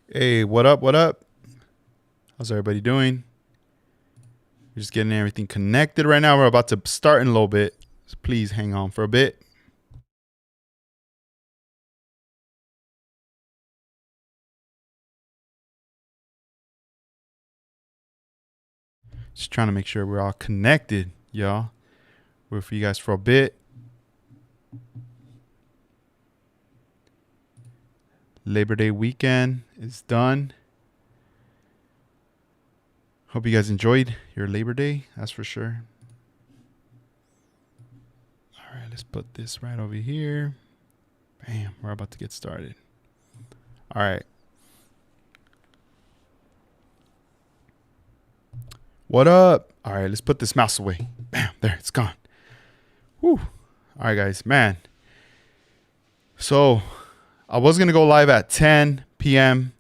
Hey, what up? What up? How's everybody doing? We're just getting everything connected right now. We're about to start in a little bit. So please hang on for a bit. Just trying to make sure we're all connected, y'all. We're for you guys for a bit. Labor Day weekend is done. Hope you guys enjoyed your Labor Day. That's for sure. All right, let's put this right over here. Bam, we're about to get started. All right. What up? All right, let's put this mouse away. Bam, there, it's gone. Whew. All right, guys, man. So I was going to go live at 10 p.m.,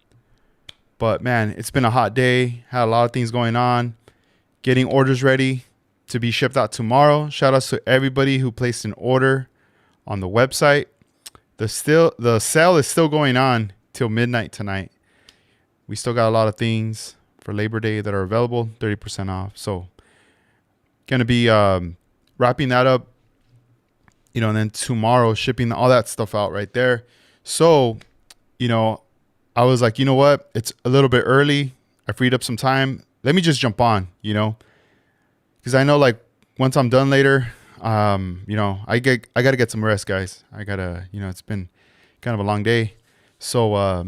but man, it's been a hot day. Had a lot of things going on. Getting orders ready to be shipped out tomorrow. Shout outs to everybody who placed an order on the website. The sale is still going on till midnight tonight. We still got a lot of things for Labor Day that are available, 30% off. So going to be wrapping that up, and then tomorrow shipping all that stuff out right there. So, I was like, you know what? It's a little bit early. I freed up some time. Let me just jump on, because I know like once I'm done later, I got to get some rest, guys. I gotta, it's been kind of a long day. So,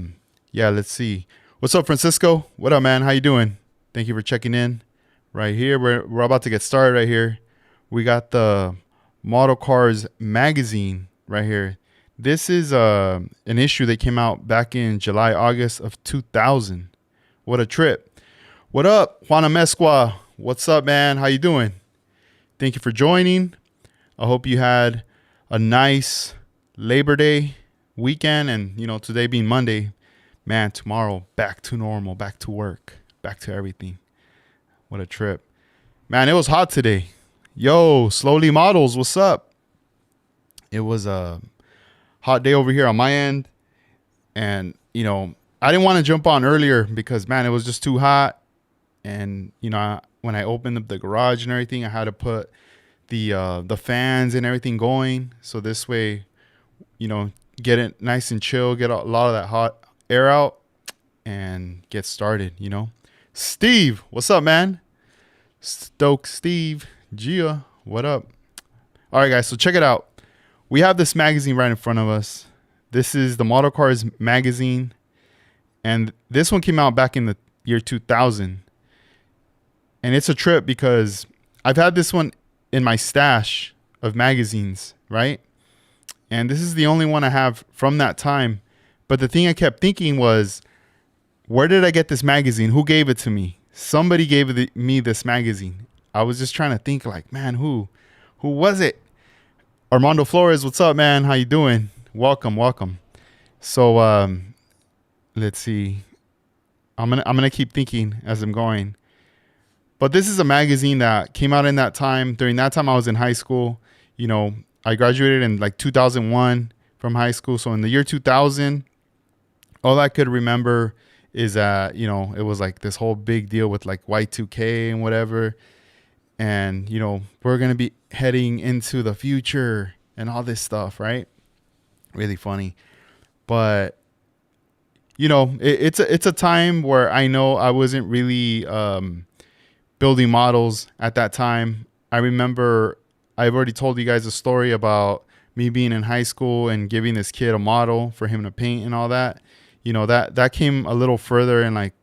yeah, let's see. What's up, Francisco? What up, man? How you doing? Thank you for checking in right here. We're about to get started right here. We got the Model Cars magazine right here. This is an issue that came out back in July, August of 2000. What a trip. What up, Juana Mesqua? What's up, man? How you doing? Thank you for joining. I hope you had a nice Labor Day weekend. And, today being Monday, man, tomorrow back to normal, back to work, back to everything. What a trip. Man, it was hot today. Yo, Slowly Models, what's up? It was a hot day over here on my end. And, I didn't want to jump on earlier because, man, it was just too hot. And, when I opened up the garage and everything, I had to put the fans and everything going. So this way, get it nice and chill, get a lot of that hot air out and get started, Steve, what's up, man? Stoke Steve, Gia, what up? All right, guys, so check it out. We have this magazine right in front of us. This is the Model Cars magazine. And this one came out back in the year 2000. And it's a trip because I've had this one in my stash of magazines, right? And this is the only one I have from that time. But the thing I kept thinking was, where did I get this magazine? Who gave it to me? Somebody gave me this magazine. I was just trying to think like, man, who was it? Armando Flores, what's up, man? How you doing? Welcome. So let's see. I'm gonna keep thinking as I'm going. But this is a magazine that came out in that time. During that time, I was in high school. I graduated in like 2001 from high school. So in the year 2000, all I could remember is that, it was like this whole big deal with like Y2K and whatever. And, we're going to be heading into the future and all this stuff, right? Really funny. But, it's a time where I know I wasn't really building models at that time. I remember I've already told you guys a story about me being in high school and giving this kid a model for him to paint and all that. That came a little further in like,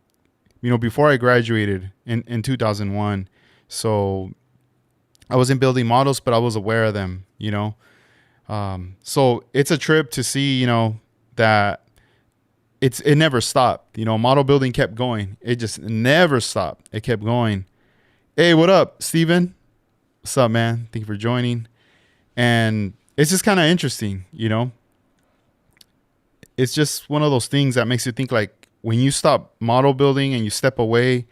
before I graduated in 2001. So I wasn't building models, but I was aware of them, So it's a trip to see, that it never stopped. Model building kept going. It just never stopped. It kept going. Hey, what up, Steven? What's up, man? Thank you for joining. And it's just kind of interesting, It's just one of those things that makes you think like when you stop model building and you step away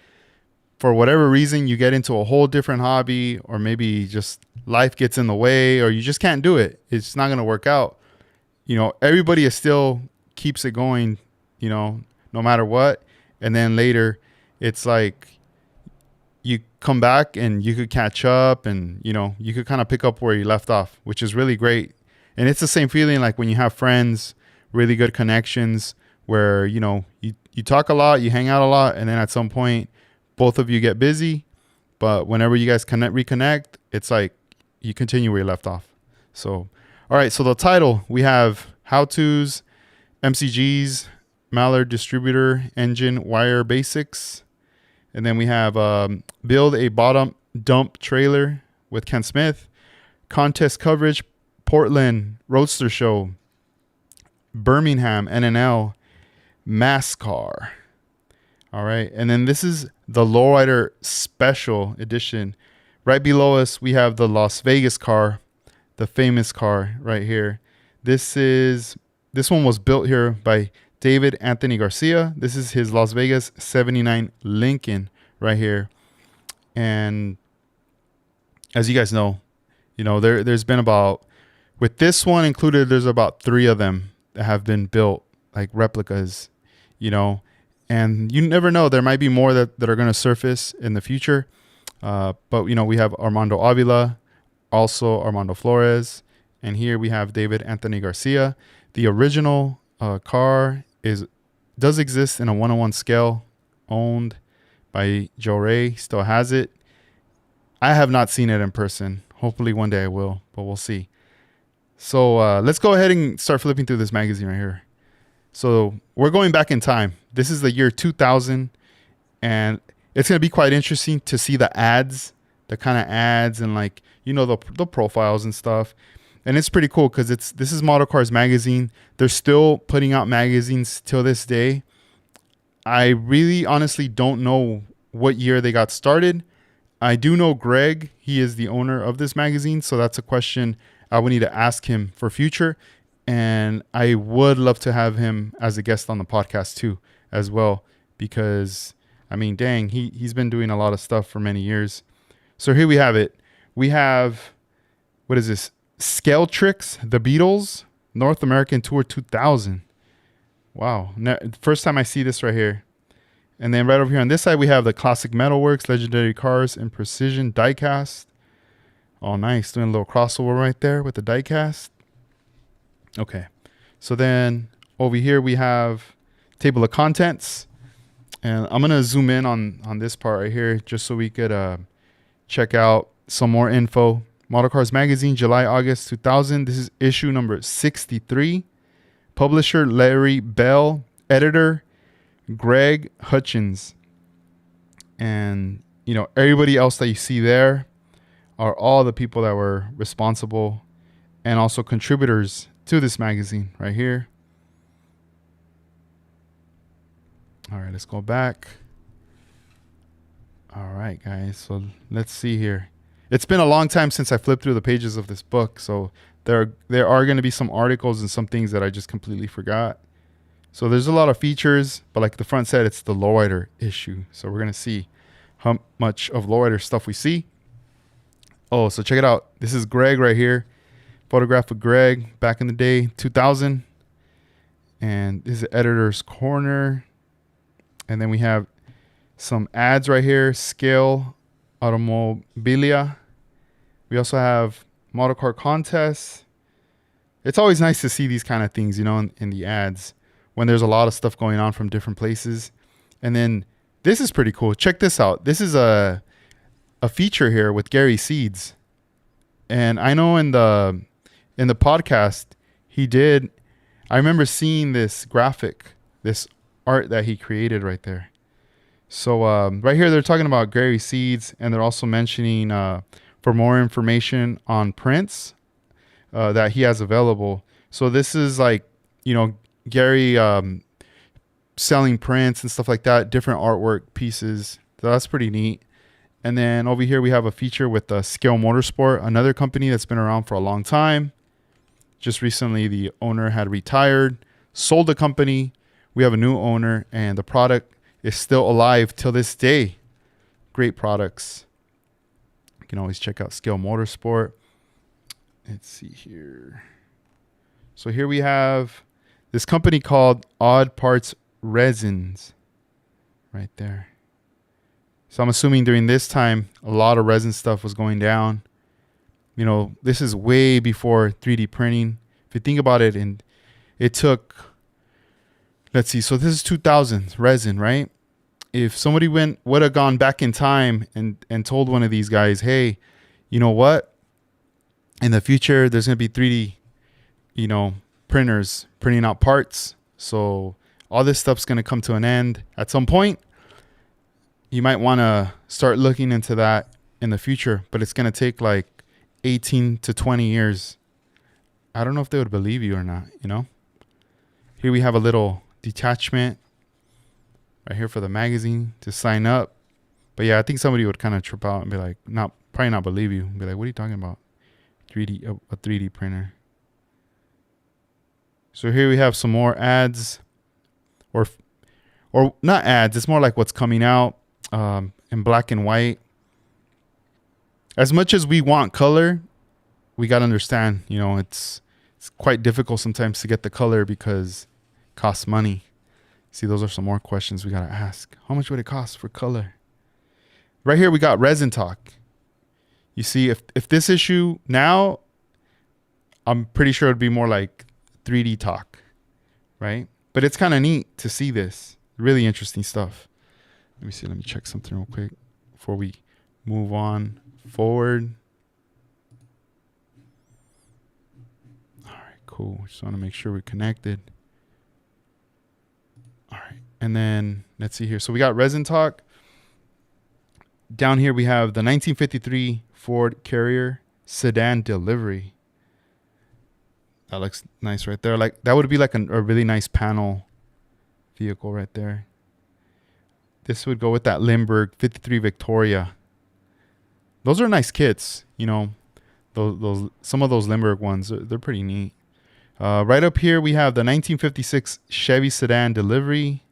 for whatever reason, you get into a whole different hobby, or maybe just life gets in the way, or you just can't do it. It's not going to work out. Everybody is still keeps it going, no no matter what. And then later, it's like you come back and you could catch up, and you could kind of pick up where you left off, which is really great. And it's the same feeling like when you have friends, really good connections, where you talk a lot, you hang out a lot, and then at some point both of you get busy, but whenever you guys reconnect, it's like you continue where you left off. So all right, so the title, we have how to's, MCGs, Mallard Distributor, Engine Wire Basics. And then we have build a bottom dump trailer with Ken Smith, contest coverage, Portland Roadster Show, Birmingham NNL, MASCAR. All right. And then this is the Lowrider Special Edition. Right below us, we have the Las Vegas car, the famous car right here. This one was built here by David Anthony Garcia. This is his Las Vegas 79 Lincoln right here. And as you guys know, there's been about, with this one included, there's about 3 of them that have been built, like replicas, and you never know, there might be more that are going to surface in the future. But we have Armando Avila, also Armando Flores, and here we have David Anthony Garcia. The original car does exist in a 1:1 scale, owned by Joe Ray, still has it. I have not seen it in person. Hopefully one day I will, but we'll see. So let's go ahead and start flipping through this magazine right here. So we're going back in time. This is the year 2000, and it's going to be quite interesting to see the ads, the kind of ads, and like, the profiles and stuff. And it's pretty cool because this is Model Cars Magazine. They're still putting out magazines till this day. I really honestly don't know what year they got started. I do know Greg. He is the owner of this magazine. So that's a question I would need to ask him for future. And I would love to have him as a guest on the podcast too, as well. Because, I mean, dang, he's been doing a lot of stuff for many years. So here we have it. We have, what is this? Scale Tricks, The Beatles, North American Tour 2000. Wow. First time I see this right here. And then right over here on this side, we have the Classic Metalworks, Legendary Cars, and Precision Diecast. Oh, nice. Doing a little crossover right there with the diecast. Okay. So then over here, we have Table of Contents. And I'm going to zoom in on this part right here just so we could check out some more info. Model Cars Magazine, July, August 2000. This is issue number 63. Publisher, Larry Bell. Editor, Greg Hutchins. And, everybody else that you see there are all the people that were responsible and also contributors to this magazine right here. All right, let's go back. All right, guys. So let's see here. It's been a long time since I flipped through the pages of this book, so there are going to be some articles and some things that I just completely forgot. So there's a lot of features, but like the front said, it's the Lowrider issue. So we're going to see how much of Lowrider stuff we see. Oh, so check it out. This is Greg right here. Photograph of Greg back in the day, 2000. And this is Editor's Corner. And then we have some ads right here. Scale Automobilia. We also have model car contests. It's always nice to see these kind of things, in the ads when there's a lot of stuff going on from different places. And then this is pretty cool. Check this out. This is a feature here with Gary Seeds. And I know in the podcast he did, I remember seeing this graphic, this art that he created right there. So right here, they're talking about Gary Seeds, and they're also mentioning for more information on prints that he has available. So this is like, Gary selling prints and stuff like that, different artwork pieces. So that's pretty neat. And then over here, we have a feature with Scale Motorsport, another company that's been around for a long time. Just recently, the owner had retired, sold the company. We have a new owner, and the product is still alive till this day. Great products. You can always check out Scale Motorsport. Let's see here. So here we have this company called Odd Parts resins right there. So I'm assuming during this time, a lot of resin stuff was going down. You know, this is way before 3D printing. If you think about it, and it took, let's see, so this is 2000s resin, right? If somebody would have gone back in time and told one of these guys, hey, you know what? In the future, there's going to be 3D, you know, printers printing out parts. So all this stuff's going to come to an end at some point. You might want to start looking into that in the future, but it's going to take like 18 to 20 years. I don't know if they would believe you or not, you know? Here we have a little detachment right here for the magazine to sign up. But yeah, I think somebody would kind of trip out and be like, probably not believe you. Be like, what are you talking about? A 3D printer. So here we have some more ads, or not ads. It's more like what's coming out in black and white. As much as we want color, we got to understand, you know, it's quite difficult sometimes to get the color because it costs money. See, those are some more questions we got to ask. How much would it cost for color? Right here, we got Resin Talk. You see, if this issue now, I'm pretty sure it'd be more like 3D Talk, right? But it's kind of neat to see this. Really interesting stuff. Let me see. Let me check something real quick before we move on forward. All right, cool. Just want to make sure we're connected. All right. And then let's see here. So we got Resin Talk. Down here we have the 1953 Ford Carrier sedan delivery. That looks nice right there. Like that would be like a really nice panel vehicle right there. This would go with that Limburg 53 Victoria. Those are nice kits, you know. Those some of those Limburg ones, they're pretty neat. Right up here we have the 1956 Chevy sedan delivery.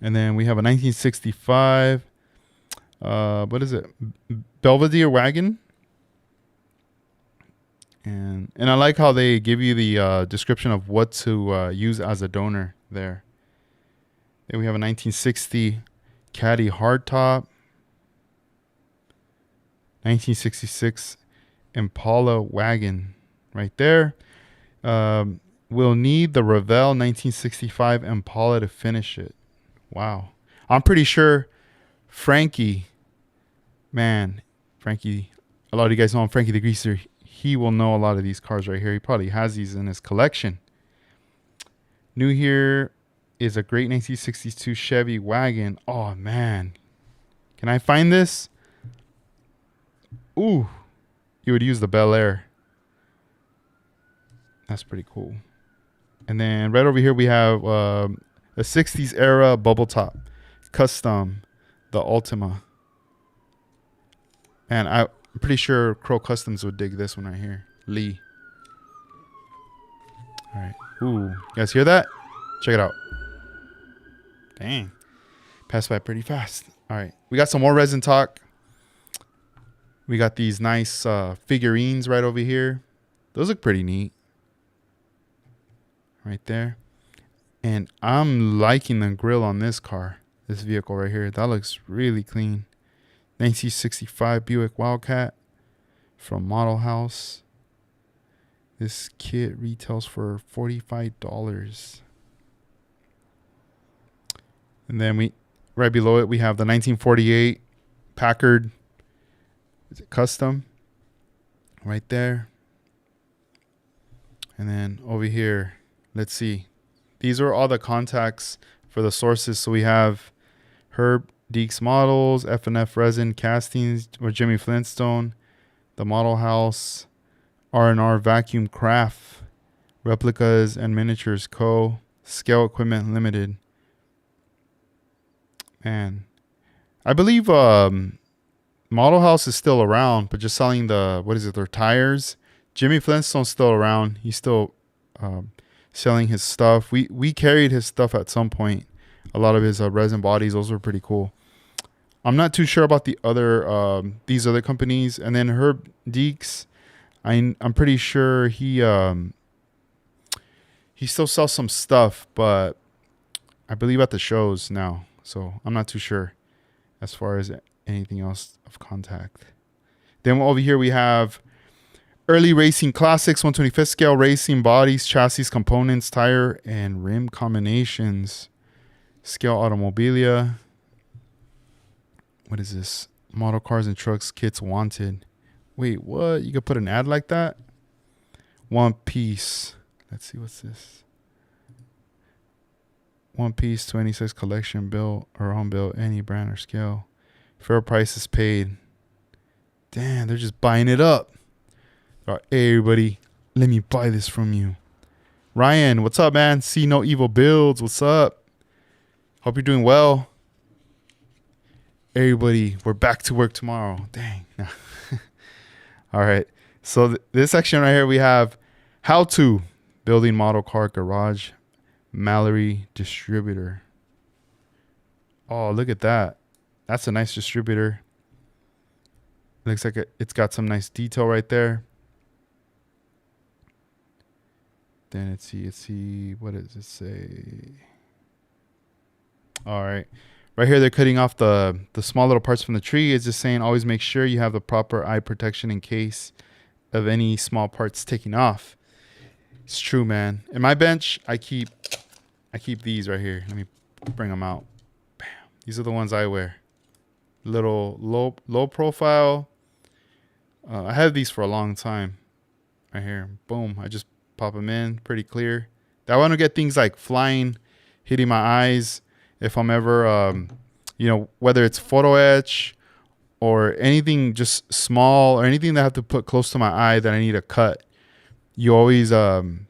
And then we have a 1965 what is it? Belvedere wagon. And I like how they give you the description of what to use as a donor there. Then we have a 1960 Caddy hardtop. 1966 Impala wagon right there. We'll need the Revell 1965 Impala to finish it. Wow. I'm pretty sure Frankie, a lot of you guys know him, Frankie the Greaser. He will know a lot of these cars right here. He probably has these in his collection. New here is a great 1962 Chevy wagon. Oh, man. Can I find this? Ooh. You would use the Bel Air. That's pretty cool. And then right over here we have a 60s era bubble top. Custom. The Ultima. And I'm pretty sure Crow Customs would dig this one right here. Lee. All right. Ooh. You guys hear that? Check it out. Dang. Passed by pretty fast. All right. We got some more Resin Talk. We got these nice figurines right over here. Those look pretty neat. Right there. And I'm liking the grill on this car. This vehicle right here. That looks really clean. 1965 Buick Wildcat from Model House. This kit retails for $45. And then right below it we have the 1948 Packard. Is it custom? Right there. And then over here, let's see. These are all the contacts for the sources. So we have Herb Deeks Models, F&F Resin Castings, or Jimmy Flintstone, the Model House, R&R Vacuum Craft, Replicas and Miniatures Co., Scale Equipment Limited. Man, I believe Model House is still around, but just selling their tires. Jimmy Flintstone's still around. He's still selling his stuff. We carried his stuff at some point. A lot of his resin bodies, those were pretty cool. I'm not too sure about the other these other companies. And then Herb Deeks, I'm pretty sure he He still sells some stuff, but I believe at the shows now. So I'm not too sure as far as anything else of contact. Then over here we have early racing classics, 125th scale racing bodies, chassis components, tire and rim combinations. Scale automobilia. What is this? Model cars and trucks kits wanted. Wait, what? You could put an ad like that? One piece. Let's see, what's this? One piece 26 collection built or home built, any brand or scale. Fair price is paid. Damn, they're just buying it up. All right, hey, everybody, let me buy this from you. Ryan, what's up, man? See no evil builds. What's up? Hope you're doing well. Everybody, we're back to work tomorrow. Dang. All right. So this section right here, we have how to building model car garage, Mallory distributor. Oh, look at that. That's a nice distributor. Looks like it's got some nice detail right there. Then let's see. What does it say? All right. Right here, they're cutting off the small little parts from the tree. It's just saying always make sure you have the proper eye protection in case of any small parts taking off. It's true, man. In my bench, I keep these right here. Let me bring them out. Bam. These are the ones I wear. Little low profile. I have these for a long time. Right here. Boom. I just pop them in. Pretty clear. I want to get things like flying, hitting my eyes. If I'm ever, whether it's photo etch or anything just small or anything that I have to put close to my eye that I need to cut, you always, you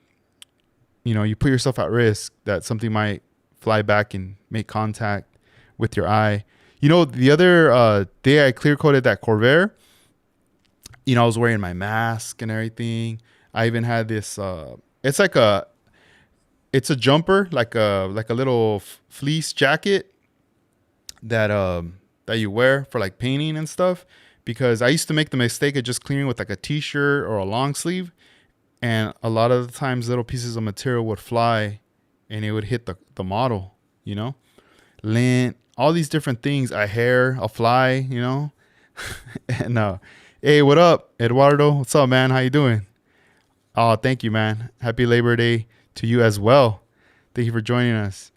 put yourself at risk that something might fly back and make contact with your eye. The other day I clear coated that Corvair. I was wearing my mask and everything. I even had this, it's a jumper, like a little fleece jacket that you wear for like painting and stuff. Because I used to make the mistake of just clearing with like a t-shirt or a long sleeve, and a lot of the times little pieces of material would fly, and it would hit the model. Lint, all these different things, a hair, a fly, and hey, what up, Eduardo? What's up, man? How you doing? Oh, thank you, man. Happy Labor Day to you as well. Thank you for joining us.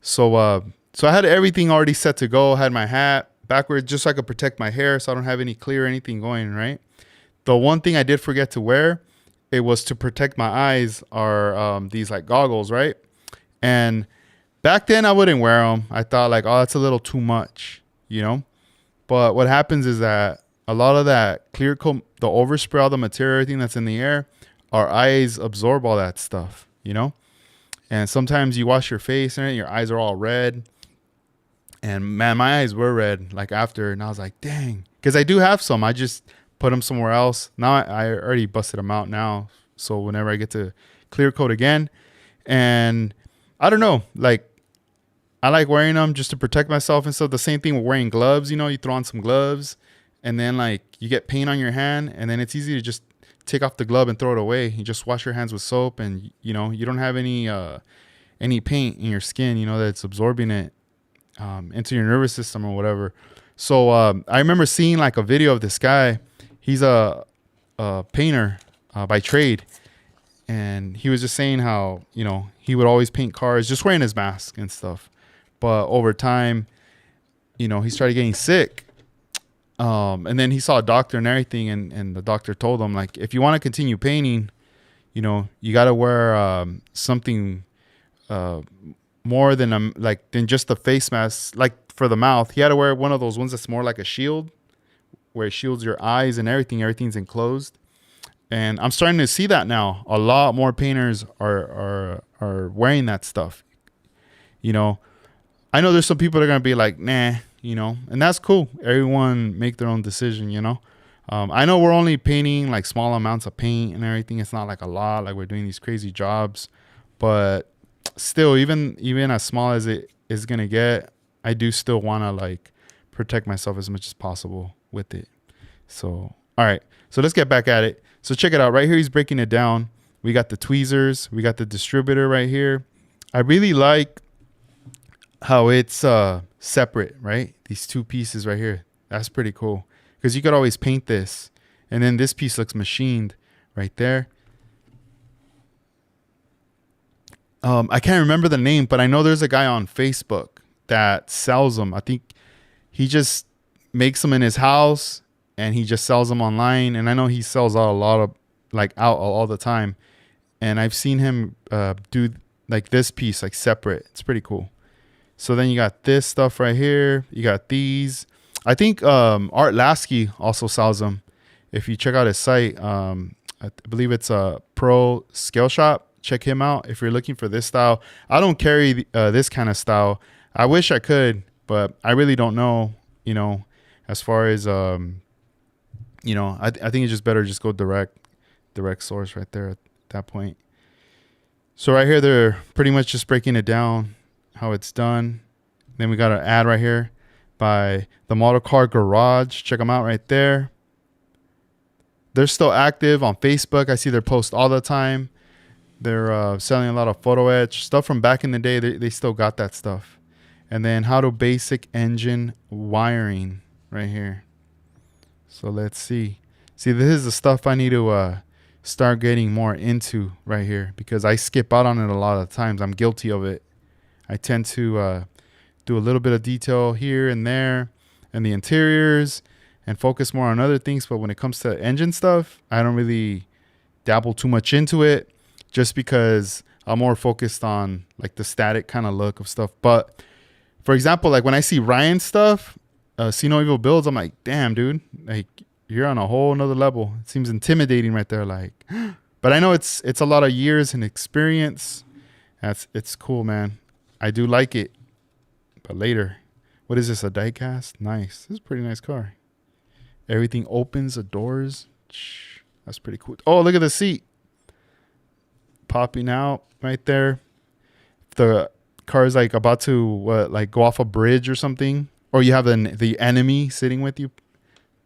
So I had everything already set to go. I had my hat backwards just so I could protect my hair so I don't have any clear or anything going, right? The one thing I did forget to wear, it was to protect my eyes, are these like goggles, right? And back then I wouldn't wear them. I thought like, oh, that's a little too much, But what happens is that a lot of that clear coat, the overspray, all the material, everything that's in the air, our eyes absorb all that stuff, And sometimes you wash your face and your eyes are all red. And man, my eyes were red like after, and I was like, dang, because I do have some. I just put them somewhere else. Now I already busted them out now. So whenever I get to clear coat again, and I don't know, like I like wearing them just to protect myself and stuff. The same thing with wearing gloves. You throw on some gloves, and then like you get paint on your hand, and then it's easy to just take off the glove and throw it away. You just wash your hands with soap, and you don't have any paint in your skin, that's absorbing it into your nervous system or whatever. So I remember seeing like a video of this guy. He's a painter by trade, and he was just saying how he would always paint cars just wearing his mask and stuff. But over time, he started getting sick. And then he saw a doctor and everything, and the doctor told him, like, if you want to continue painting, you got to wear something more than just the face mask. Like for the mouth, he had to wear one of those ones that's more like a shield, where it shields your eyes and everything. Everything's enclosed. And I'm starting to see that now. A lot more painters are wearing that stuff. I know there's some people that are gonna be like, nah. And that's cool. Everyone make their own decision, I know we're only painting like small amounts of paint and everything. It's not like a lot, like we're doing these crazy jobs, but still, even as small as it is going to get, I do still want to like protect myself as much as possible with it. So, all right, so let's get back at it. So check it out right here. He's breaking it down. We got the tweezers. We got the distributor right here. I really like how it's separate, right? These two pieces right here. That's pretty cool because you could always paint this. And then this piece looks machined right there. I can't remember the name, but I know there's a guy on Facebook that sells them. I think he just makes them in his house and he just sells them online. And I know he sells out a lot of out all the time. And I've seen him do like this piece like separate. It's pretty cool. So then you got this stuff right here. You got these. I think Art Lasky also sells them. If you check out his site, I believe it's a Pro Scale Shop. Check him out if you're looking for this style. I don't carry this kind of style. I wish I could, but I really don't know, as far as, I think it's just better just go direct source right there at that point. So right here, they're pretty much just breaking it down, how it's done. Then we got an ad right here by the Model Car Garage. Check them out right there. They're still active on Facebook. I see their posts all the time. They're selling a lot of photo etch stuff from back in the day. They still got that stuff. And then how to basic engine wiring right here. So let's see. See, this is the stuff I need to start getting more into right here because I skip out on it a lot of times. I'm guilty of it. I tend to do a little bit of detail here and there and the interiors and focus more on other things. But when it comes to engine stuff, I don't really dabble too much into it just because I'm more focused on like the static kind of look of stuff. But for example, like when I see Ryan's stuff, See No Evil Builds, I'm like, damn, dude, like you're on a whole nother level. It seems intimidating right there. Like, but I know it's a lot of years and experience. It's cool, man. I do like it. But later, what is this? A diecast? Nice. This is a pretty nice car. Everything opens, the doors. That's pretty cool. Oh, look at the seat popping out right there. The car is like about to go off a bridge or something, or you have the enemy sitting with you.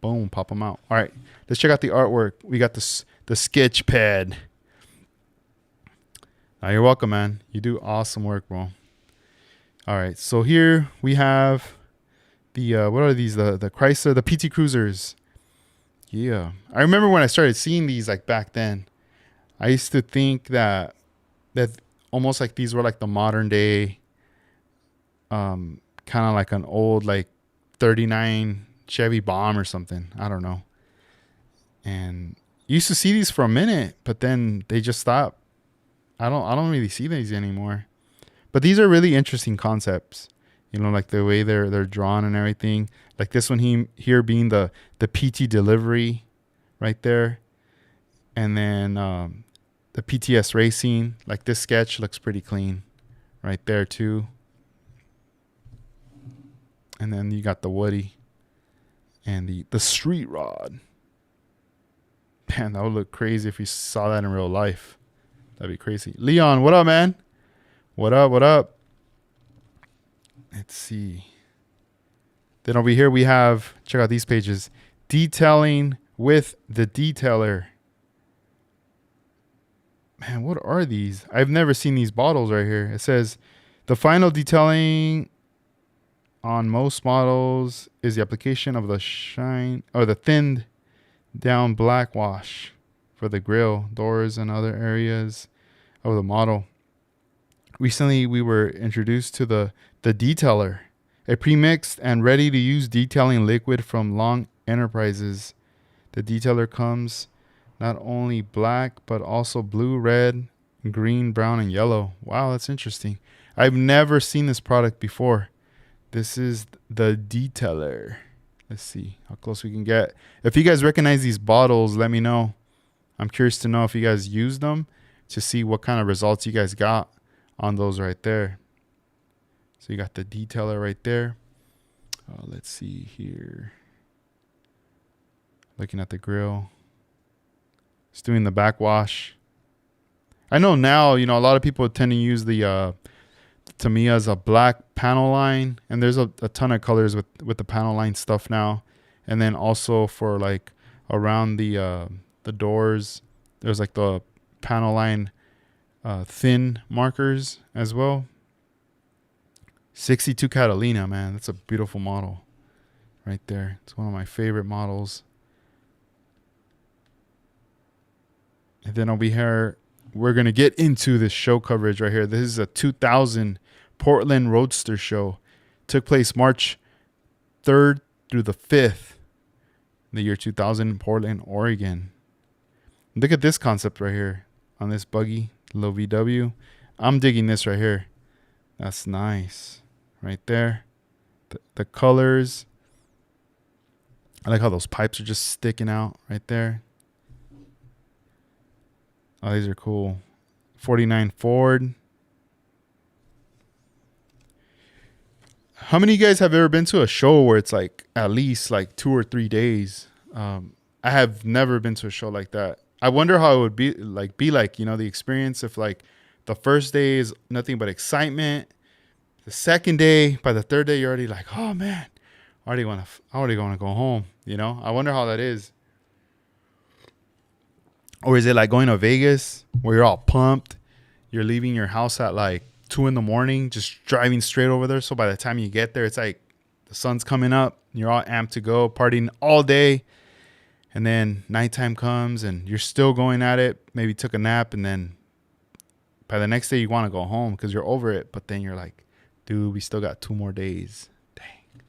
Boom, pop them out. All right, let's check out the artwork. We got the sketch pad. You're welcome, man. You do awesome work, bro. All right, so here we have the what are these? The Chrysler, the PT Cruisers. Yeah, I remember when I started seeing these like back then. I used to think that almost like these were like the modern day, kind of like an old like 39 Chevy Bomb or something. I don't know. And you used to see these for a minute, but then they just stopped. I don't really see these anymore. But these are really interesting concepts. Like the way they're drawn and everything. Like this one here being the PT delivery right there. And then the PTS Racing, like this sketch looks pretty clean right there too. And then you got the Woody and the Street Rod. Man, that would look crazy if you saw that in real life. That'd be crazy. Leon, what up, man? What up? Let's see. Then over here we have, check out these pages. Detailing with the detailer. Man, what are these? I've never seen these bottles right here. It says the final detailing on most models is the application of the shine or the thinned down black wash for the grille, doors, and other areas of the model. Recently, we were introduced to the detailer, a premixed and ready to use detailing liquid from Long Enterprises. The detailer comes not only black, but also blue, red, green, brown, and yellow. Wow, that's interesting. I've never seen this product before. This is the detailer. Let's see how close we can get. If you guys recognize these bottles, let me know. I'm curious to know if you guys used them to see what kind of results you guys got on those right there. So you got the detailer right there. Let's see here. Looking at the grill. It's doing the backwash. I know now, a lot of people tend to use the Tamiya's a black panel line, and there's a ton of colors with the panel line stuff now. And then also for like around the doors, there's like the panel line thin markers as well. 62 Catalina, man. That's a beautiful model right there. It's one of my favorite models. And then over here, we're going to get into this show coverage right here. This is a 2000 Portland Roadster show. Took place March 3rd through the 5th in the year 2000 in Portland, Oregon. Look at this concept right here on this buggy, low VW. I'm digging this right here. That's nice. Right there. The colors. I like how those pipes are just sticking out right there. Oh, these are cool. 49 Ford. How many of you guys have ever been to a show where it's like at least like 2 or 3 days? I have never been to a show like that. I wonder how it would be like, you know, the experience if like the first day is nothing but excitement. The second day, by the third day, you're already like, oh man, I already want to go home. You know, I wonder how that is. Or is it like going to Vegas where you're all pumped? You're leaving your house at like 2 a.m, just driving straight over there. So by the time you get there, it's like the sun's coming up. You're all amped to go, partying all day. And then nighttime comes and you're still going at it. Maybe took a nap. And then by the next day, you want to go home because you're over it. But then you're like, dude, we still got 2 more days. Dang.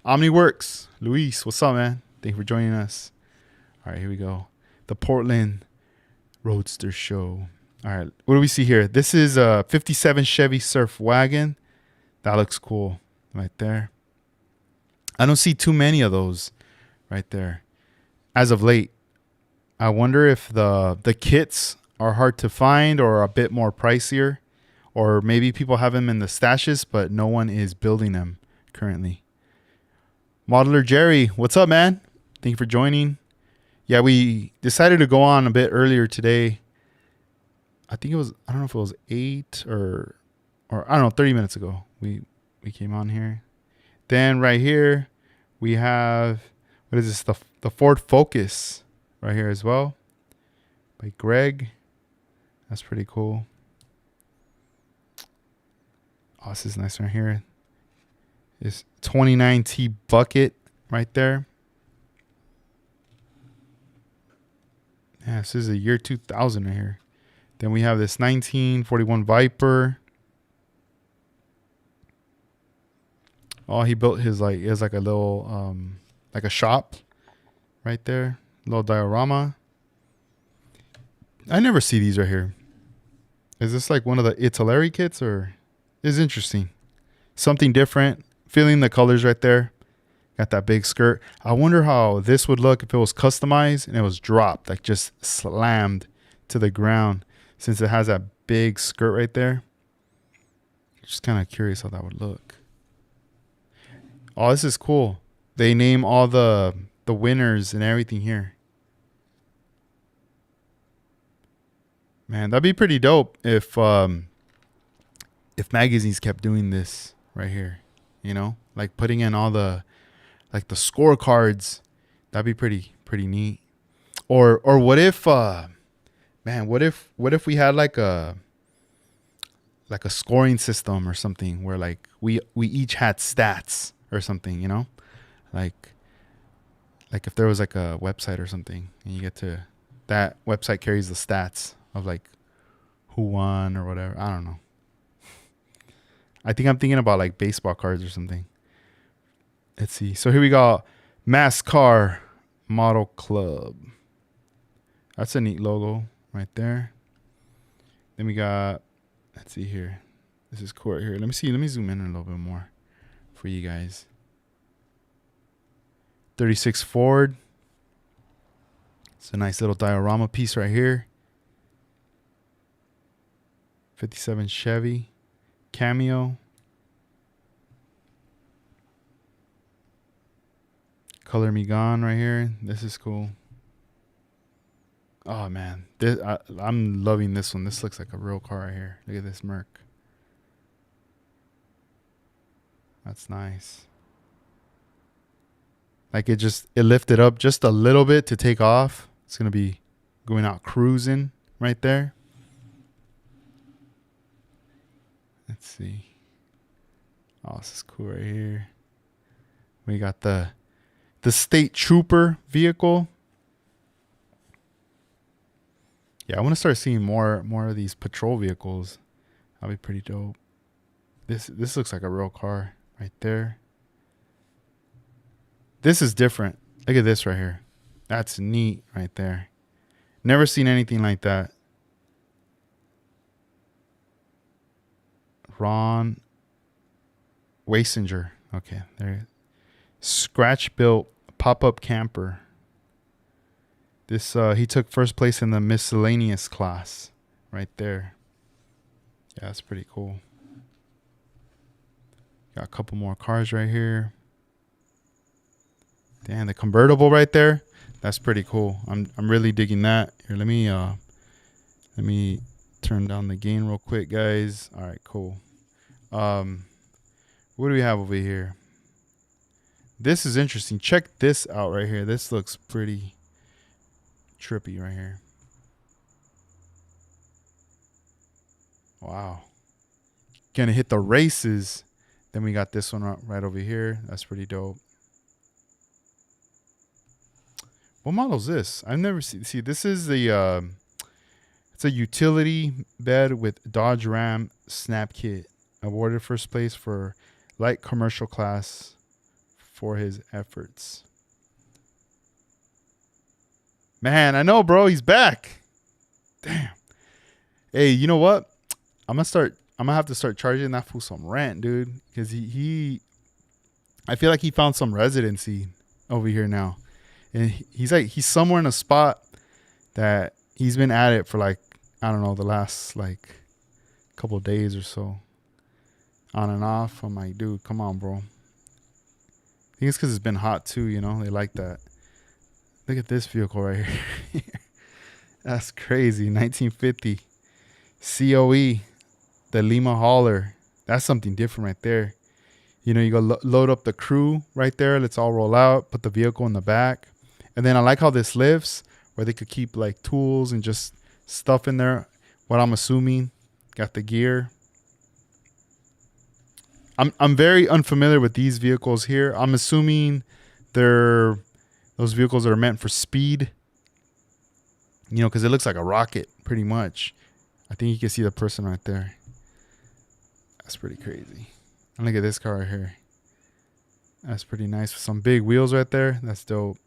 OmniWorks. Luis, what's up, man? Thank you for joining us. All right, here we go. The Portland Roadster show. All right, what do we see here? This is a 57 Chevy Surf Wagon. That looks cool right there. I don't see too many of those right there as of late. I wonder if the kits are hard to find or a bit more pricier, or maybe people have them in the stashes, but no one is building them currently. Modeler Jerry, what's up, man? Thank you for joining. Yeah, we decided to go on a bit earlier today. I think it was, I don't know if it was 8 or I don't know, 30 minutes ago. We came on here. Then right here, we have, what is this? The Ford Focus right here as well by Greg. That's pretty cool. Oh, this is nice right here. This 29T bucket right there. Yeah, this is a year 2000 right here. Then we have this 1941 Viper. Oh, he built his like, it was like a little, like a shop right there. Little diorama. I never see these right here. Is this like one of the Italeri kits or is interesting? Something different. Feeling the colors right there. Got that big skirt. I wonder how this would look if it was customized and it was dropped, like just slammed to the ground, since it has that big skirt right there. Just kind of curious how that would look. Oh, this is cool. They name all the winners and everything here. Man, that'd be pretty dope if magazines kept doing this right here. You know, like putting in all the like the scorecards. That'd be pretty neat. Or what if man, what if we had like a scoring system or something where like we each had stats or something, you know? Like if there was like a website or something and you get to, that website carries the stats of like who won or whatever. I don't know. I think I'm thinking about like baseball cards or something. Let's see. So here we go. MassCar Model Club. That's a neat logo right there. Then we got, let's see here. This is cool right here. Let me see. Let me zoom in a little bit more for you guys. 36 Ford. It's a nice little diorama piece right here. 57 Chevy Cameo. Color Me Gone right here. This is cool. Oh man, this I'm loving this one. This looks like a real car right here. Look at this Merc. That's nice. Like it lifted up just a little bit to take off. It's gonna be going out cruising right there. Let's see. Oh, this is cool right here. We got the state trooper vehicle. Yeah, I want to start seeing more of these patrol vehicles. That'll be pretty dope. This looks like a real car right there. This is different. Look at this right here. That's neat right there. Never seen anything like that. Ron Wasinger. Okay, there. Scratch built pop-up camper. This he took first place in the miscellaneous class right there. Yeah, that's pretty cool. Got a couple more cars right here. Damn, the convertible right there. That's pretty cool. I'm really digging that. Here, let me turn down the gain real quick, guys. All right, cool. What do we have over here? This is interesting. Check this out right here. This looks pretty trippy right here. Wow. Gonna hit the races. Then we got this one right over here. That's pretty dope. What model is this? I've never seen. See, this is the it's a utility bed with Dodge Ram snap kit. Awarded first place for light commercial class for his efforts. Man, I know, bro. He's back. Damn. Hey, you know what? I'm gonna have to start charging that fool some rent, dude. Because he I feel like he found some residency over here now. And he's somewhere in a spot that he's been at it for like, I don't know, the last like couple of days or so. On and off. I'm like, dude, come on, bro. I think it's because it's been hot too, you know? They like that. Look at this vehicle right here. That's crazy. 1950. COE. The Lima Hauler. That's something different right there. You know, you go load up the crew right there. Let's all roll out. Put the vehicle in the back. And then I like how this lifts, where they could keep like tools and just stuff in there. What I'm assuming. Got the gear. I'm very unfamiliar with these vehicles here. I'm assuming they're those vehicles that are meant for speed. You know, because it looks like a rocket pretty much. I think you can see the person right there. That's pretty crazy. And look at this car right here. That's pretty nice with some big wheels right there. That's dope.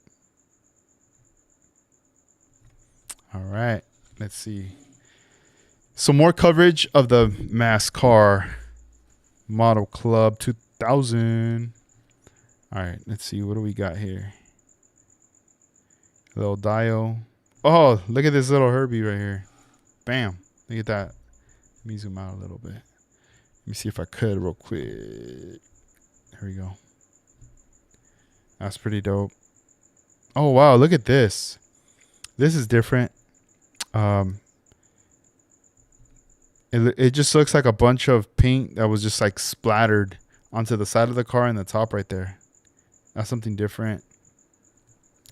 All right. Let's see. Some more coverage of the Mass Car Model Club 2000. All right. Let's see. What do we got here? A little Dio. Oh, look at this little Herbie right here. Bam. Look at that. Let me zoom out a little bit. Let me see if I could real quick. There we go. That's pretty dope. Oh, wow. Look at this. This is different. It just looks like a bunch of paint that was just like splattered onto the side of the car and the top right there. That's something different.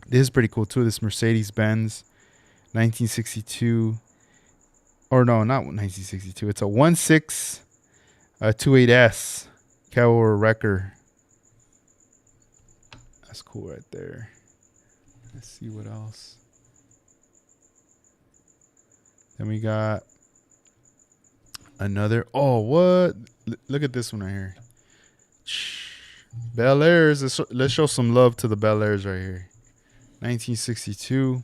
This is pretty cool too. This Mercedes-Benz 1962. Or no, not 1962. It's a 1628S Cadillac Wrecker. That's cool right there. Let's see what else. Then we got another. Oh, what? Look at this one right here. Bel Airs. Let's show some love to the Bel Airs right here. 1962.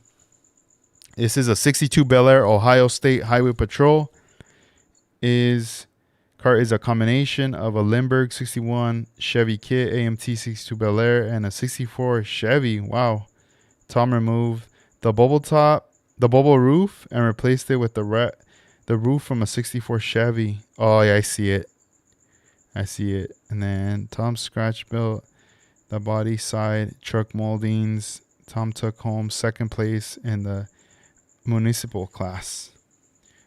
This is a 62 Bel Air Ohio State Highway Patrol. Car is a combination of a Lindbergh 61 Chevy kit, AMT 62 Bel Air, and a 64 Chevy. Wow. Tom removed the bubble roof, and replaced it with the roof from a 64 Chevy. Oh, yeah, I see it. And then Tom scratch built the body side truck moldings. Tom took home second place in the municipal class.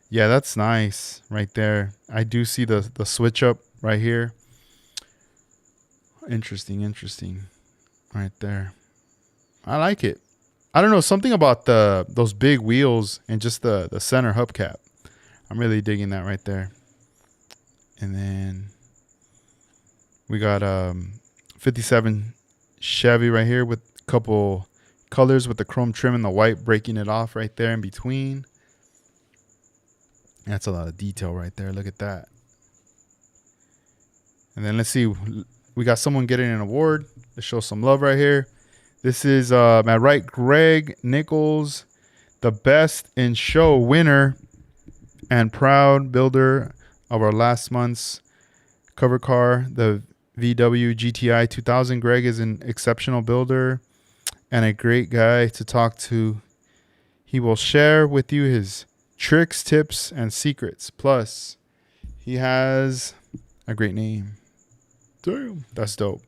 Yeah, that's nice right there. I do see the switch up right here. Interesting right there. I like it. I don't know, something about those big wheels and just the center hubcap. I'm really digging that right there. And then we got 57 Chevy right here with a couple colors with the chrome trim and the white breaking it off right there in between. That's a lot of detail right there. Look at that. And then let's see. We got someone getting an award. Let's show some love right here. This is my right, Greg Nichols, the best in show winner and proud builder of our last month's cover car, the VW GTI 2000. Greg is an exceptional builder and a great guy to talk to. He will share with you his tricks, tips, and secrets. Plus, he has a great name. Damn, that's dope.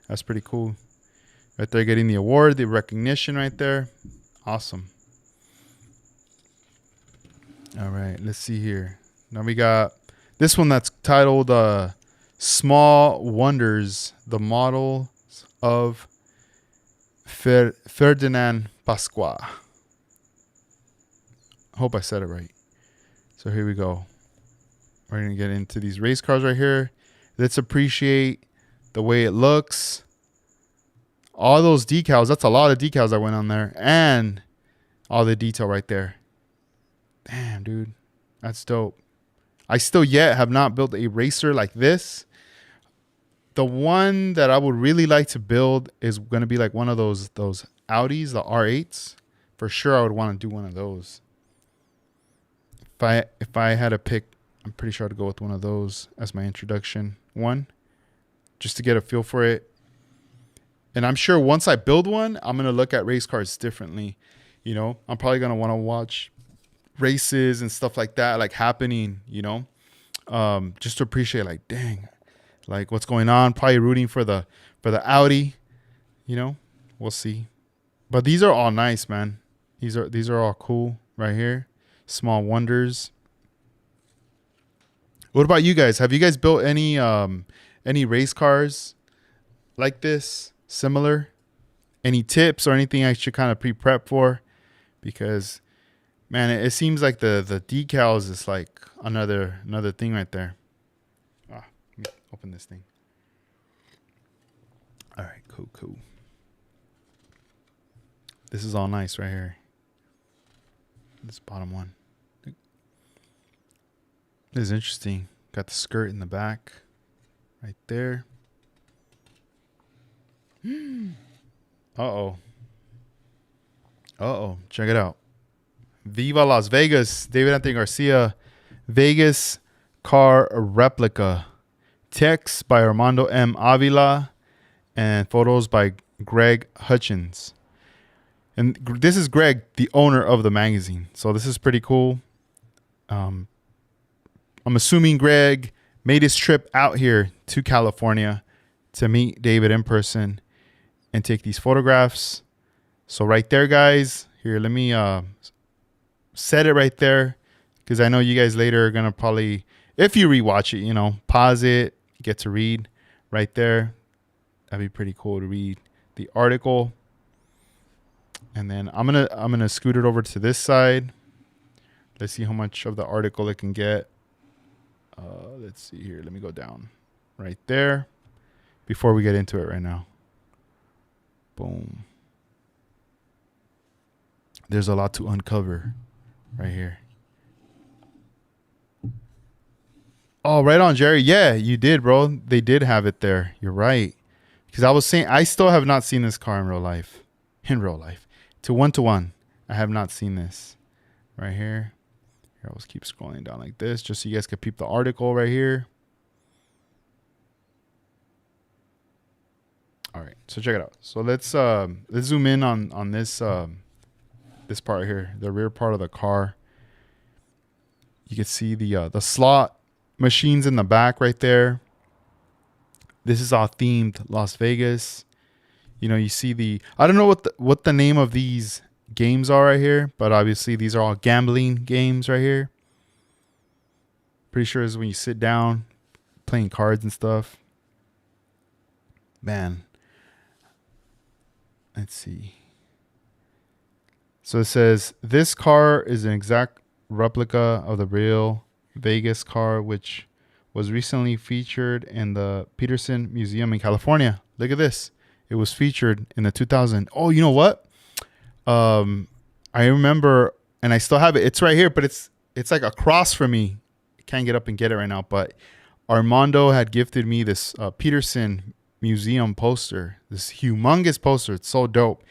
That's pretty cool. Right there, getting the award, the recognition right there. Awesome. All right, let's see here. Now we got this one that's titled Small Wonders, the models of Ferdinand Pasqua. I hope I said it right. So here we go. We're going to get into these race cars right here. Let's appreciate the way it looks. All those decals, that's a lot of decals that went on there. And all the detail right there. Damn, dude. That's dope. I still yet have not built a racer like this. The one that I would really like to build is going to be like one of those Audis, the R8s. For sure, I would want to do one of those. If I had to pick, I'm pretty sure I'd go with one of those as my introduction one, just to get a feel for it. And I'm sure once I build one, I'm going to look at race cars differently. You know, I'm probably going to want to watch races and stuff like that, like happening, you know, just to appreciate like, dang, like what's going on. Probably rooting for the Audi, you know, we'll see. But these are all nice, man. These are all cool right here. Small wonders. What about you guys? Have you guys built any race cars like this? Similar? Any tips or anything I should kind of pre-prep for? Because, man, it seems like the decals is like another thing right there. Let me open this thing. All right, cool. This is all nice right here. This bottom one. This is interesting. Got the skirt in the back right there. Uh-oh. Check it out. Viva Las Vegas. David Anthony Garcia. Vegas car replica. Text by Armando M. Avila. And photos by Greg Hutchins. And this is Greg, the owner of the magazine. So this is pretty cool. I'm assuming Greg made his trip out here to California to meet David in person and take these photographs. So right there, guys, here, let me set it right there, because I know you guys later are going to probably, if you rewatch it, you know, pause it, get to read right there. That'd be pretty cool to read the article. And then I'm gonna scoot it over to this side. Let's see how much of the article it can get. Let's see here. Let me go down right there before we get into it right now. Boom. There's a lot to uncover right here. Oh, right on, Jerry. Yeah, you did, bro. They did have it there. You're right. Because I was saying, I still have not seen this car in real life. In real life. To 1-to-1. I have not seen this. Right here. Here, I'll just keep scrolling down like this, just so you guys can peep the article right here. All right, so check it out. So let's zoom in on this this part here, the rear part of the car. You can see the slot machines in the back right there. This is all themed Las Vegas. You know, you see I don't know what the name of these games are right here, but obviously these are all gambling games right here. Pretty sure is when you sit down playing cards and stuff. Man. Let's see. So it says, this car is an exact replica of the real Vegas car, which was recently featured in the Peterson Museum in California. Look at this. It was featured in the 2000. Oh, you know what? I remember, and I still have it. It's right here, but it's like across from me. I can't get up and get it right now. But Armando had gifted me this Peterson Museum poster. This humongous poster. It's so dope,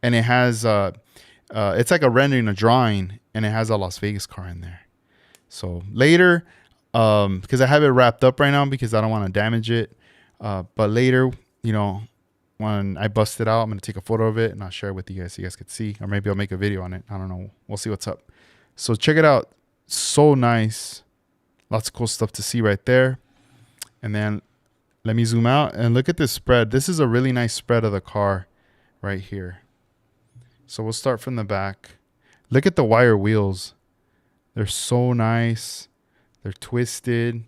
and it has it's like a rendering, a drawing, and it has a Las Vegas car in there. So later, because I have it wrapped up right now because I don't want to damage it. But later, you know, when I bust it out, I'm going to take a photo of it and I'll share it with you guys so you guys could see. Or maybe I'll make a video on it. I don't know. We'll see what's up. So check it out. So nice. Lots of cool stuff to see right there. And then let me zoom out and look at this spread. This is a really nice spread of the car right here. So we'll start from the back. Look at the wire wheels. They're so nice. They're twisted.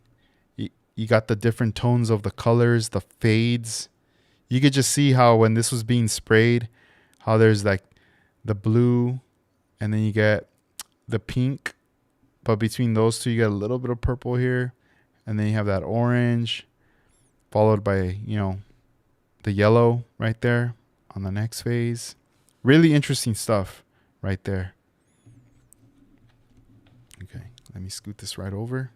You got the different tones of the colors, the fades. You could just see how when this was being sprayed, how there's like the blue and then you get the pink. But between those two, you get a little bit of purple here. And then you have that orange followed by, you know, the yellow right there on the next phase. Really interesting stuff right there. Okay, let me scoot this right over.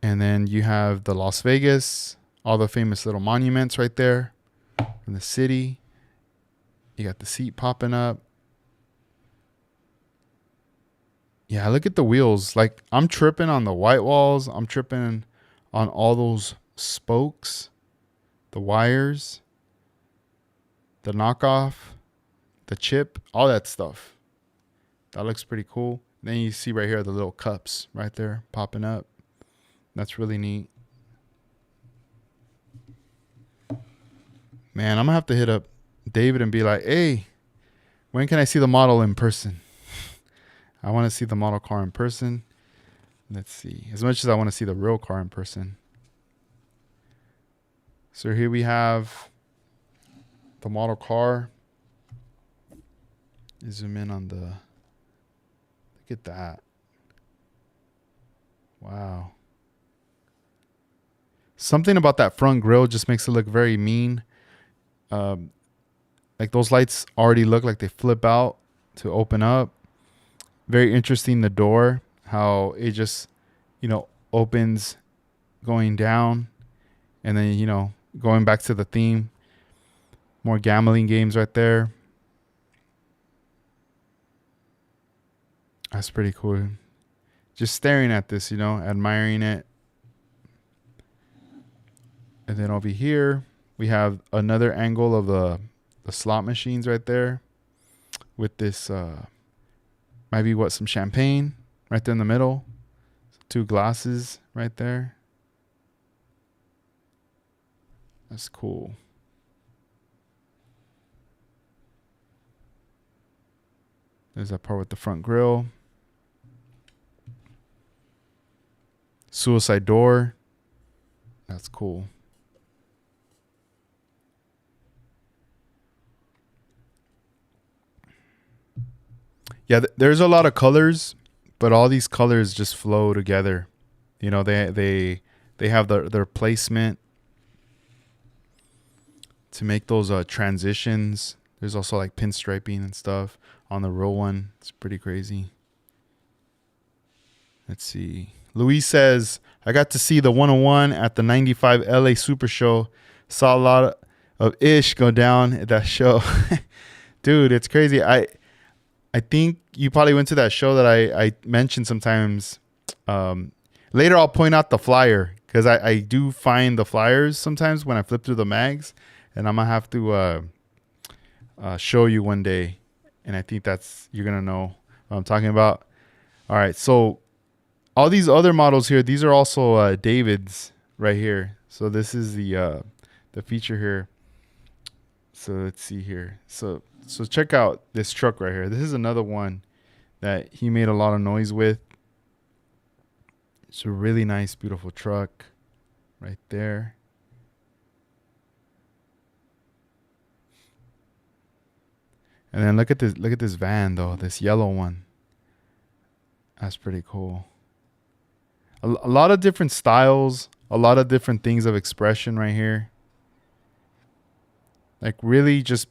And then you have the Las Vegas, all the famous little monuments right there from the city. You got the seat popping up. Yeah, look at the wheels. Like, I'm tripping on the white walls. I'm tripping on all those spokes, the wires, the knockoff, the chip, all that stuff. That looks pretty cool. Then you see right here the little cups right there popping up. That's really neat. Man, I'm going to have to hit up David and be like, hey, when can I see the model in person? I want to see the model car in person. Let's see. As much as I want to see the real car in person. So here we have the model car. Zoom in on the... Look at that. Wow. Something about that front grille just makes it look very mean. Like those lights already look like they flip out to open up. Very interesting, the door, how it just, you know, opens going down and then, you know, going back to the theme. More gambling games right there. That's pretty cool. Just staring at this, you know, admiring it. And then over here, we have another angle of the slot machines right there with this, might be what, some champagne right there in the middle. 2 glasses right there. That's cool. There's that part with the front grille. Suicide door. That's cool. Yeah, there's a lot of colors, but all these colors just flow together. You know, they have their placement to make those transitions. There's also like pinstriping and stuff on the real one. It's pretty crazy. Let's see. Luis says, I got to see the 101 at the 95 LA Super Show. Saw a lot of ish go down at that show. Dude, it's crazy. I think you probably went to that show that I mentioned sometimes. Later, I'll point out the flyer because I do find the flyers sometimes when I flip through the mags. And I'm going to have to show you one day. And I think you're going to know what I'm talking about. All right. So all these other models here, these are also David's right here. So this is the feature here. So let's see here. So check out this truck right here. This is another one that he made a lot of noise with. It's a really nice, beautiful truck right there. And then look at this van though, this yellow one. That's pretty cool. A lot of different styles, a lot of different things of expression right here. Like really just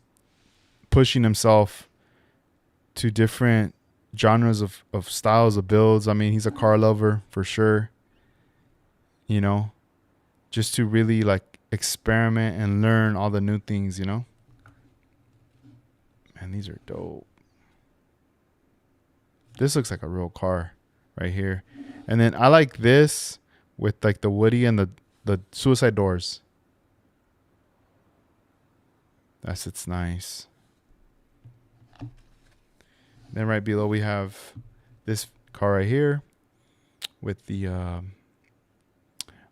pushing himself to different genres of styles of builds. I mean, he's a car lover for sure. You know, just to really like experiment and learn all the new things, you know. Man, these are dope. This looks like a real car right here. And then I like this with like the Woody and the suicide doors. It's nice. Then right below we have this car right here with the I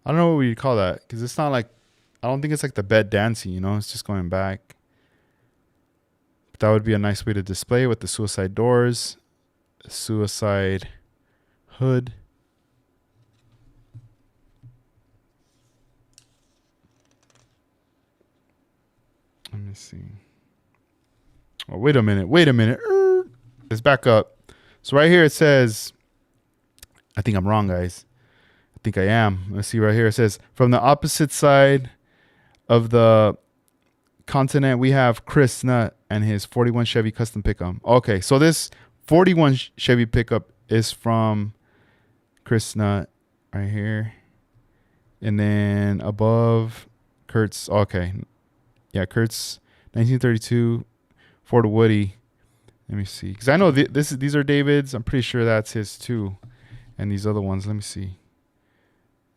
don't know what we call that, because it's not like, I don't think it's like the bed dancing, you know, it's just going back. But that would be a nice way to display with the suicide doors, suicide hood. Let me see. Oh, wait a minute. Let's back up. So right here it says, I think I'm wrong, guys. I think I am. Let's see right here. It says, from the opposite side of the continent, we have Chris Nutt and his 41 Chevy custom pickup. Okay, so this 41 Chevy pickup is from Chris Nutt right here. And then above, Kurt's, okay. Yeah, Kurt's 1932 Ford Woody. Let me see. Because I know these are David's. I'm pretty sure that's his too. And these other ones, let me see.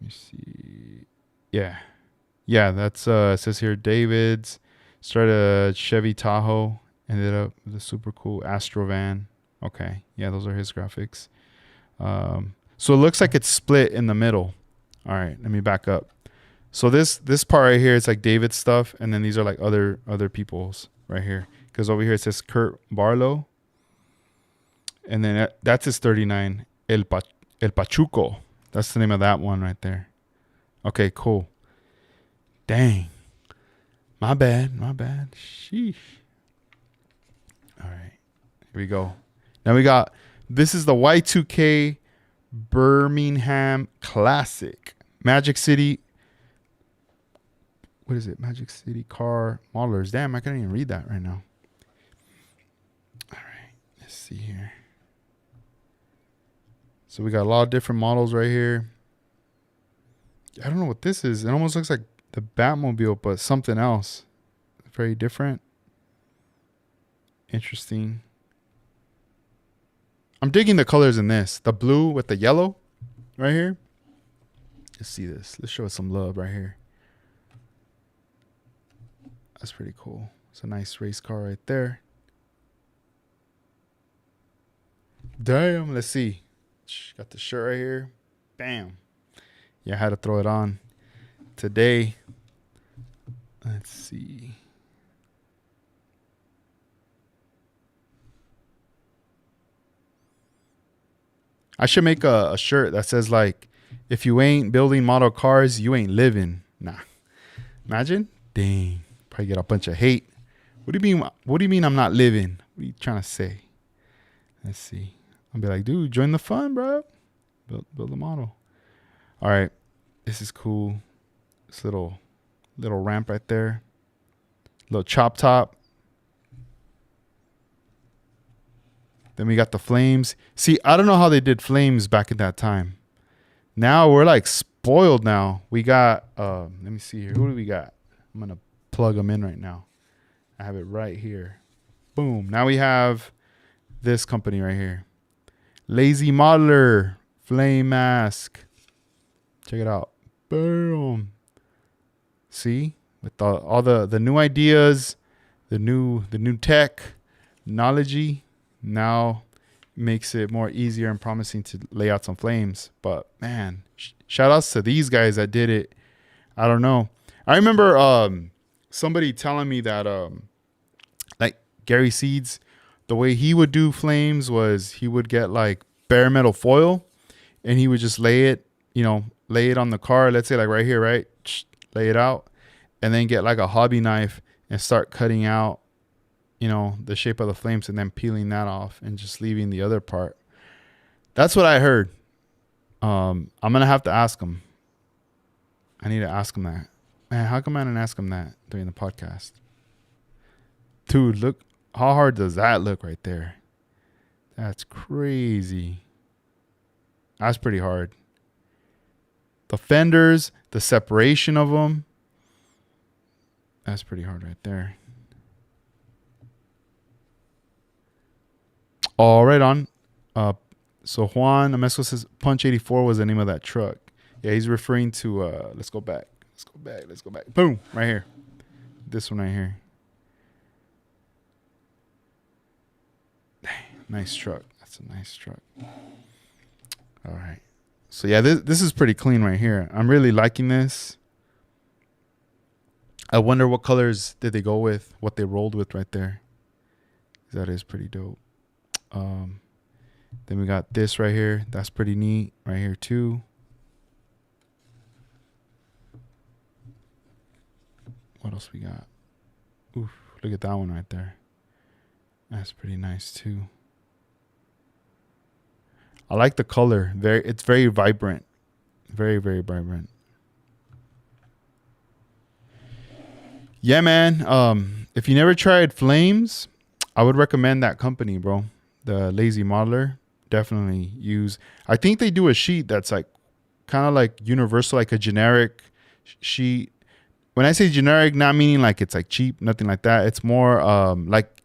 Let me see. Yeah. Yeah, that's it says here David's. Started a Chevy Tahoe. Ended up with a super cool Astro van. Okay. Yeah, those are his graphics. So it looks like it's split in the middle. All right, let me back up. So this part right here is like David's stuff, and then these are like other people's right here. Because over here it says Kurt Barlow. And then that's his 39, El Pachuco. That's the name of that one right there. Okay, cool. Dang. My bad. Sheesh. All right, here we go. Now we got, this is the Y2K Birmingham Classic. Magic City. What is it? Magic City car modelers. Damn, I can't even read that right now. All right, let's see here. So we got a lot of different models right here. I don't know what this is. It almost looks like the Batmobile, but something else. Very different. Interesting. I'm digging the colors in this. The blue with the yellow right here. Let's see this. Let's show it some love right here. That's pretty cool. It's a nice race car right there. Damn. Let's see. Got the shirt right here. Bam. Yeah, I had to throw it on today. Let's see. I should make a shirt that says like, if you ain't building model cars, you ain't living. Nah. Imagine? Dang. Probably get a bunch of hate. What do you mean? What do you mean I'm not living? What are you trying to say? Let's see. I'll be like, dude, join the fun, bro. Build a model. All right. This is cool. This little ramp right there. Little chop top. Then we got the flames. See, I don't know how they did flames back in that time. Now we're like spoiled now. We got, let me see here. Who do we got? I'm going to plug them in right now. I have it right here. Boom. Now we have this company right here. Lazy Modeler Flame Mask. Check it out. Boom. See? With all the new ideas, the new technology, now makes it more easier and promising to lay out some flames. But man, shout outs to these guys that did it. I don't know. I remember somebody telling me that like Gary Seeds, the way he would do flames was he would get like bare metal foil and he would just lay it on the car. Let's say like right here, right? Lay it out and then get like a hobby knife and start cutting out, the shape of the flames and then peeling that off and just leaving the other part. That's what I heard. I'm gonna have to ask him. I need to ask him that. Man, how come I didn't ask him that during the podcast? Dude, look how hard does that look right there? That's crazy. That's pretty hard. The fenders, the separation of them. That's pretty hard right there. All right on. So Juan Amesco says Punch 84 was the name of that truck. Yeah, he's referring to let's go back. Boom, right here. This one right here. Dang, nice truck. That's a nice truck. All right. So yeah, this is pretty clean right here. I'm really liking this. I wonder what colors did they go with, what they rolled with right there. That is pretty dope. Then we got this right here. That's pretty neat right here too. What else we got? Oof, look at that one right there. That's pretty nice too. I like the color. It's very vibrant. Very, very vibrant. Yeah, man. If you never tried Flames, I would recommend that company, bro. The Lazy Modeler. Definitely use. I think they do a sheet that's like kind of like universal, like a generic sheet. When I say generic, not meaning like it's like cheap, nothing like that. It's more like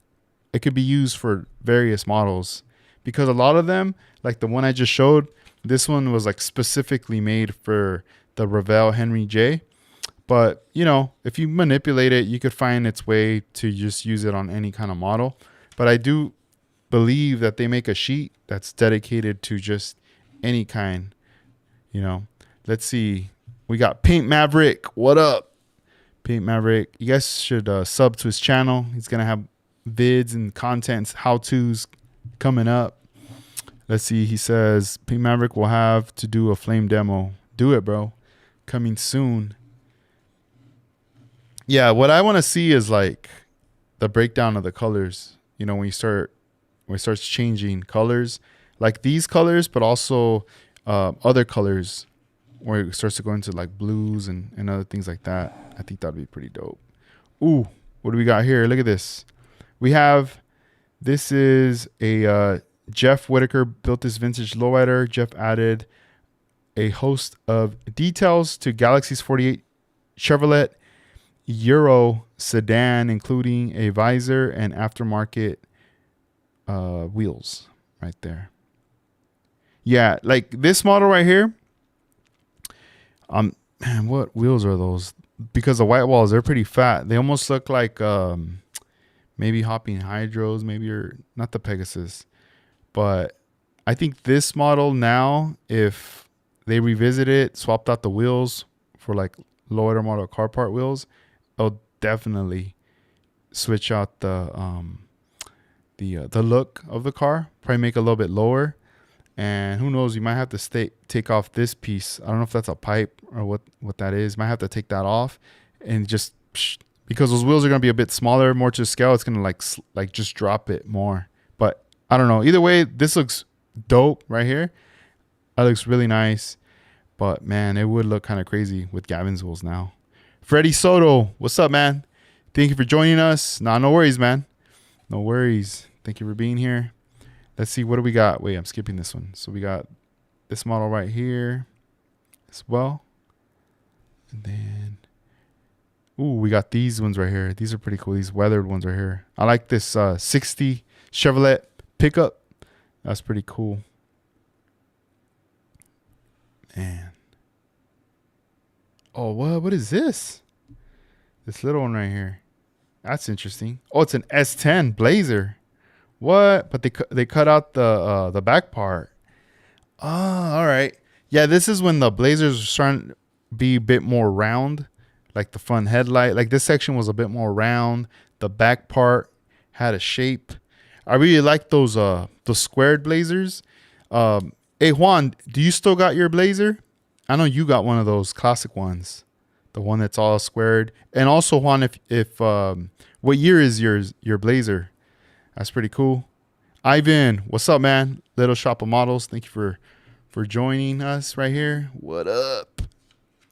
it could be used for various models, because a lot of them, like the one I just showed, this one was like specifically made for the Revell Henry J. But, you know, if you manipulate it, you could find its way to just use it on any kind of model. But I do believe that they make a sheet that's dedicated to just any kind, you know. Let's see. We got Paint Maverick. What up? Paint Maverick. You guys should sub to his channel. He's going to have vids and contents, how-tos coming up. Let's see. He says Paint Maverick will have to do a flame demo. Do it, bro. Coming soon. Yeah, what I want to see is like the breakdown of the colors. You know, when it starts changing colors, like these colors, but also other colors, where it starts to go into like blues and other things like that. I think that'd be pretty dope. Ooh, what do we got here? Look at this. This is a Jeff Whitaker built this vintage lowrider. Jeff added a host of details to Galaxy's 48 Chevrolet Euro sedan, including a visor and aftermarket wheels right there. Yeah, like this model right here. Man, what wheels are those? Because the white walls, they're pretty fat. They almost look like maybe Hopping Hydros, maybe, or not the Pegasus. But I think this model now, if they revisit it, swapped out the wheels for like lower model car part wheels, it'll definitely switch out the look of the car. Probably make it a little bit lower, and who knows, you might have to take off this piece. I don't know if that's a pipe or what that is. Might have to take that off and just because those wheels are gonna be a bit smaller, more to scale. It's gonna like just drop it more. But I don't know. Either way, this looks dope right here. That looks really nice. But man, it would look kind of crazy with Gavin's wheels now. Freddie Soto, what's up, man? Thank you for joining us. Nah, no worries, man. No worries. Thank you for being here. Let's see, what do we got? Wait, I'm skipping this one. So we got this model right here as well. And then, ooh, we got these ones right here. These are pretty cool. These weathered ones right here. I like this 60 Chevrolet pickup. That's pretty cool. Man. Oh, what is this? This little one right here. That's interesting. Oh, it's an S10 Blazer. What? But they cut out the back part. Oh, all right. Yeah, this is when the Blazers are starting to be a bit more round, like the front headlight. Like this section was a bit more round. The back part had a shape. I really like those squared Blazers. Hey Juan, do you still got your Blazer? I know you got one of those classic ones, the one that's all squared. And also Juan, if what year is your Blazer? That's pretty cool. Ivan, what's up, man? Little Shop of Models. Thank you for for joining us right here. What up?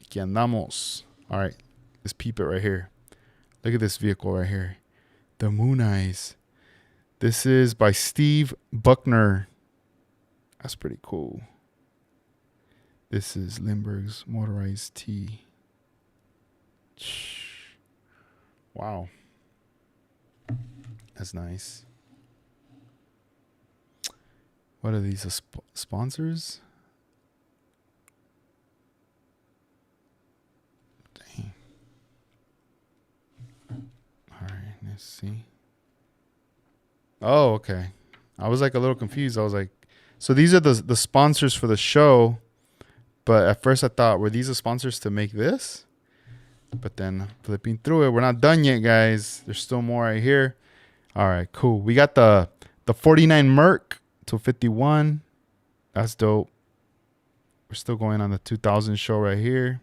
Aquí andamos. All right, let's peep it right here. Look at this vehicle right here. The Moon Eyes. This is by Steve Buckner. That's pretty cool. This is Lindbergh's Motorized T. Wow. That's nice. What are these sponsors? Dang. All right, let's see. Oh, okay. I was like a little confused. I was like, so these are the sponsors for the show. But at first I thought, were these the sponsors to make this? But then flipping through it, we're not done yet, guys. There's still more right here. All right, cool. We got the 49 Merc to 51. That's dope. We're still going on the 2000 show right here.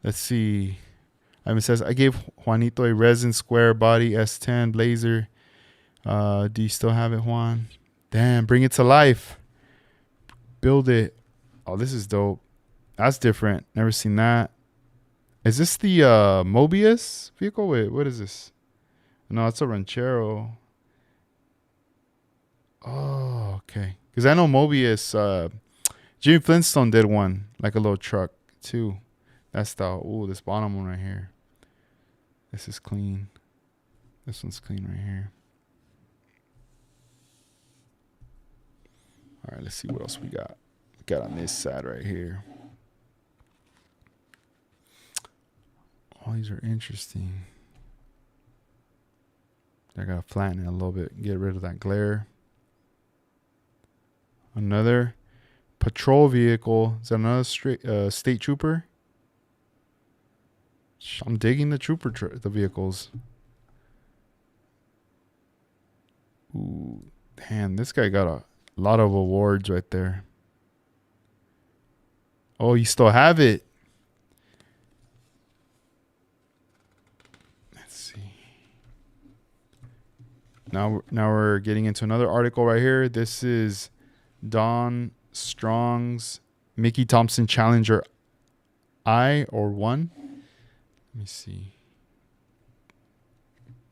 Let's see. It says, I gave Juanito a Resin Square Body S10 Blazer. Do you still have it, Juan? Damn, bring it to life. Build it. Oh, this is dope. That's different. Never seen that. Is this the Mobius vehicle? Wait, what is this? No, it's a Ranchero. Oh, okay. Because I know Mobius, Jimmy Flintstone did one, like a little truck too. That's the, ooh, this bottom one right here. This is clean. This one's clean right here. All right, let's see what else we got. Got on this side right here. All these are interesting. I gotta flatten it a little bit, get rid of that glare. Another patrol vehicle. Is that another state trooper? I'm digging the the vehicles. Ooh, damn, this guy got a lot of awards right there. Oh, you still have it. Let's see. Now we're getting into another article right here. This is Don Strong's Mickey Thompson Challenger I or 1. Let me see.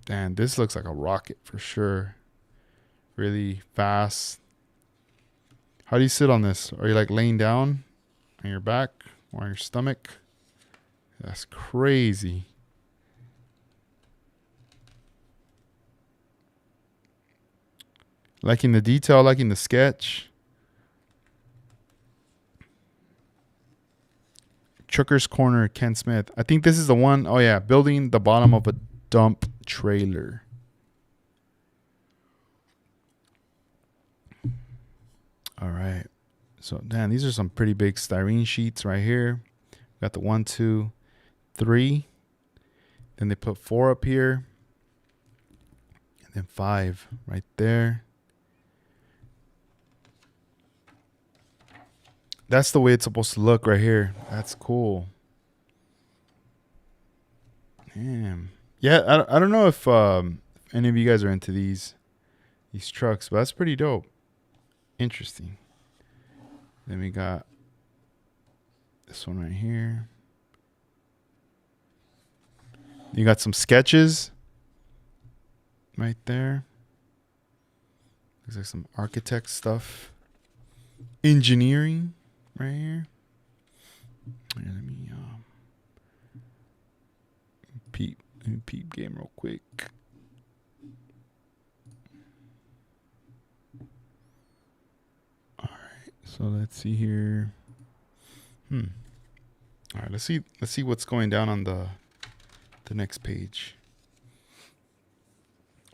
Damn, this looks like a rocket for sure. Really fast. How do you sit on this? Are you like laying down on your back or on your stomach? That's crazy. Liking the detail, liking the sketch. Trucker's Corner, Ken Smith. I think this is the one. Oh, yeah. Building the bottom of a dump trailer. All right. So, damn, these are some pretty big styrene sheets right here. Got the 1, 2, 3. Then they put 4 up here. And then 5 right there. That's the way it's supposed to look right here. That's cool. Damn. Yeah, I don't know if any of you guys are into these trucks, but that's pretty dope. Interesting. Then we got this one right here. You got some sketches right there. Looks like some architect stuff. Engineering. Right here. Let me peep game real quick. All right, so let's see here. All right, let's see what's going down on the next page.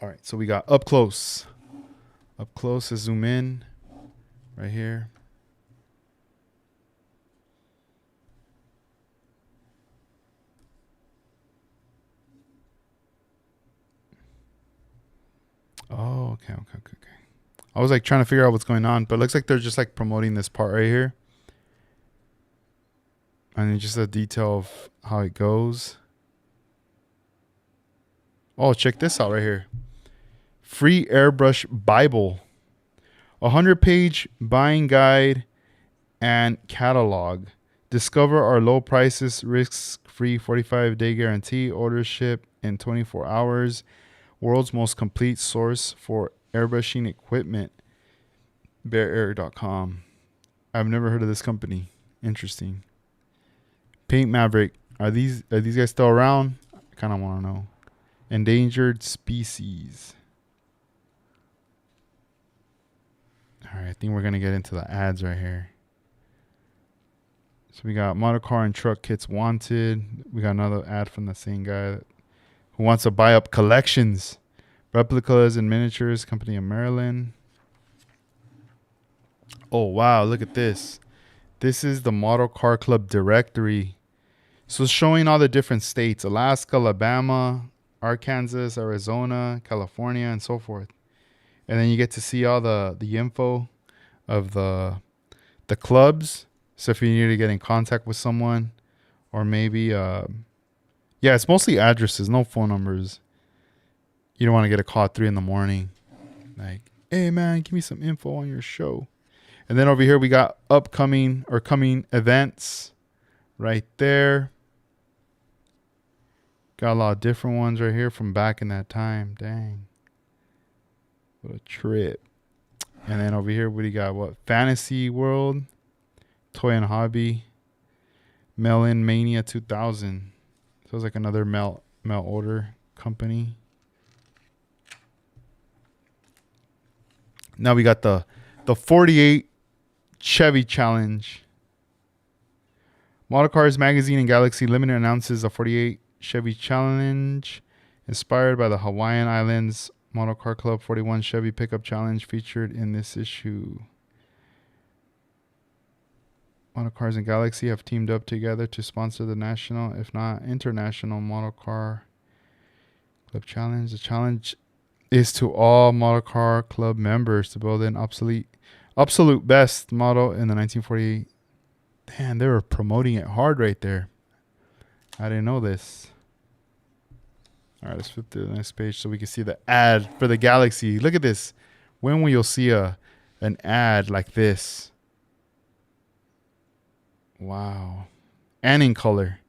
All right, so we got up close. Up close, let's zoom in right here. Oh, okay. I was like trying to figure out what's going on, but it looks like they're just like promoting this part right here. And just a detail of how it goes. Oh, check this out right here. free airbrush Bible, 100-page buying guide and catalog. Discover our low prices, risk-free 45-day guarantee, order ship in 24 hours. World's most complete source for airbrushing equipment. BearAir.com. I've never heard of this company. Interesting. Paint Maverick. Are these guys still around? I kind of want to know. Endangered species. All right, I think we're going to get into the ads right here. So we got model car and truck kits wanted. We got another ad from the same guy who wants to buy up collections. Replicas and miniatures, company in Maryland. Oh, wow, look at this. This is the Model Car Club directory. So it's showing all the different states. Alaska, Alabama, Arkansas, Arizona, California, and so forth. And then you get to see all the info of the clubs. So if you need to get in contact with someone, or maybe, yeah, it's mostly addresses, no phone numbers. You don't want to get a call at 3 a.m. Like, hey, man, give me some info on your show. And then over here, we got upcoming or coming events right there. Got a lot of different ones right here from back in that time. Dang. What a trip. And then over here, what do you got? What? Fantasy World, Toy and Hobby, Mail-In Mania 2000. So it's like another mail order company. Now we got the 48 Chevy Challenge. Model Cars Magazine and Galaxy Limited announces a 48 Chevy Challenge inspired by the Hawaiian Islands Model Car Club 41 Chevy Pickup Challenge featured in this issue. Model Cars and Galaxy have teamed up together to sponsor the national, if not international, Model Car Club Challenge. The challenge is to all Model Car Club members to build an absolute best model in the 1948. Damn, they were promoting it hard right there. I didn't know this. All right, let's flip to the next page so we can see the ad for the Galaxy. Look at this. When will you see an ad like this? Wow. And in color.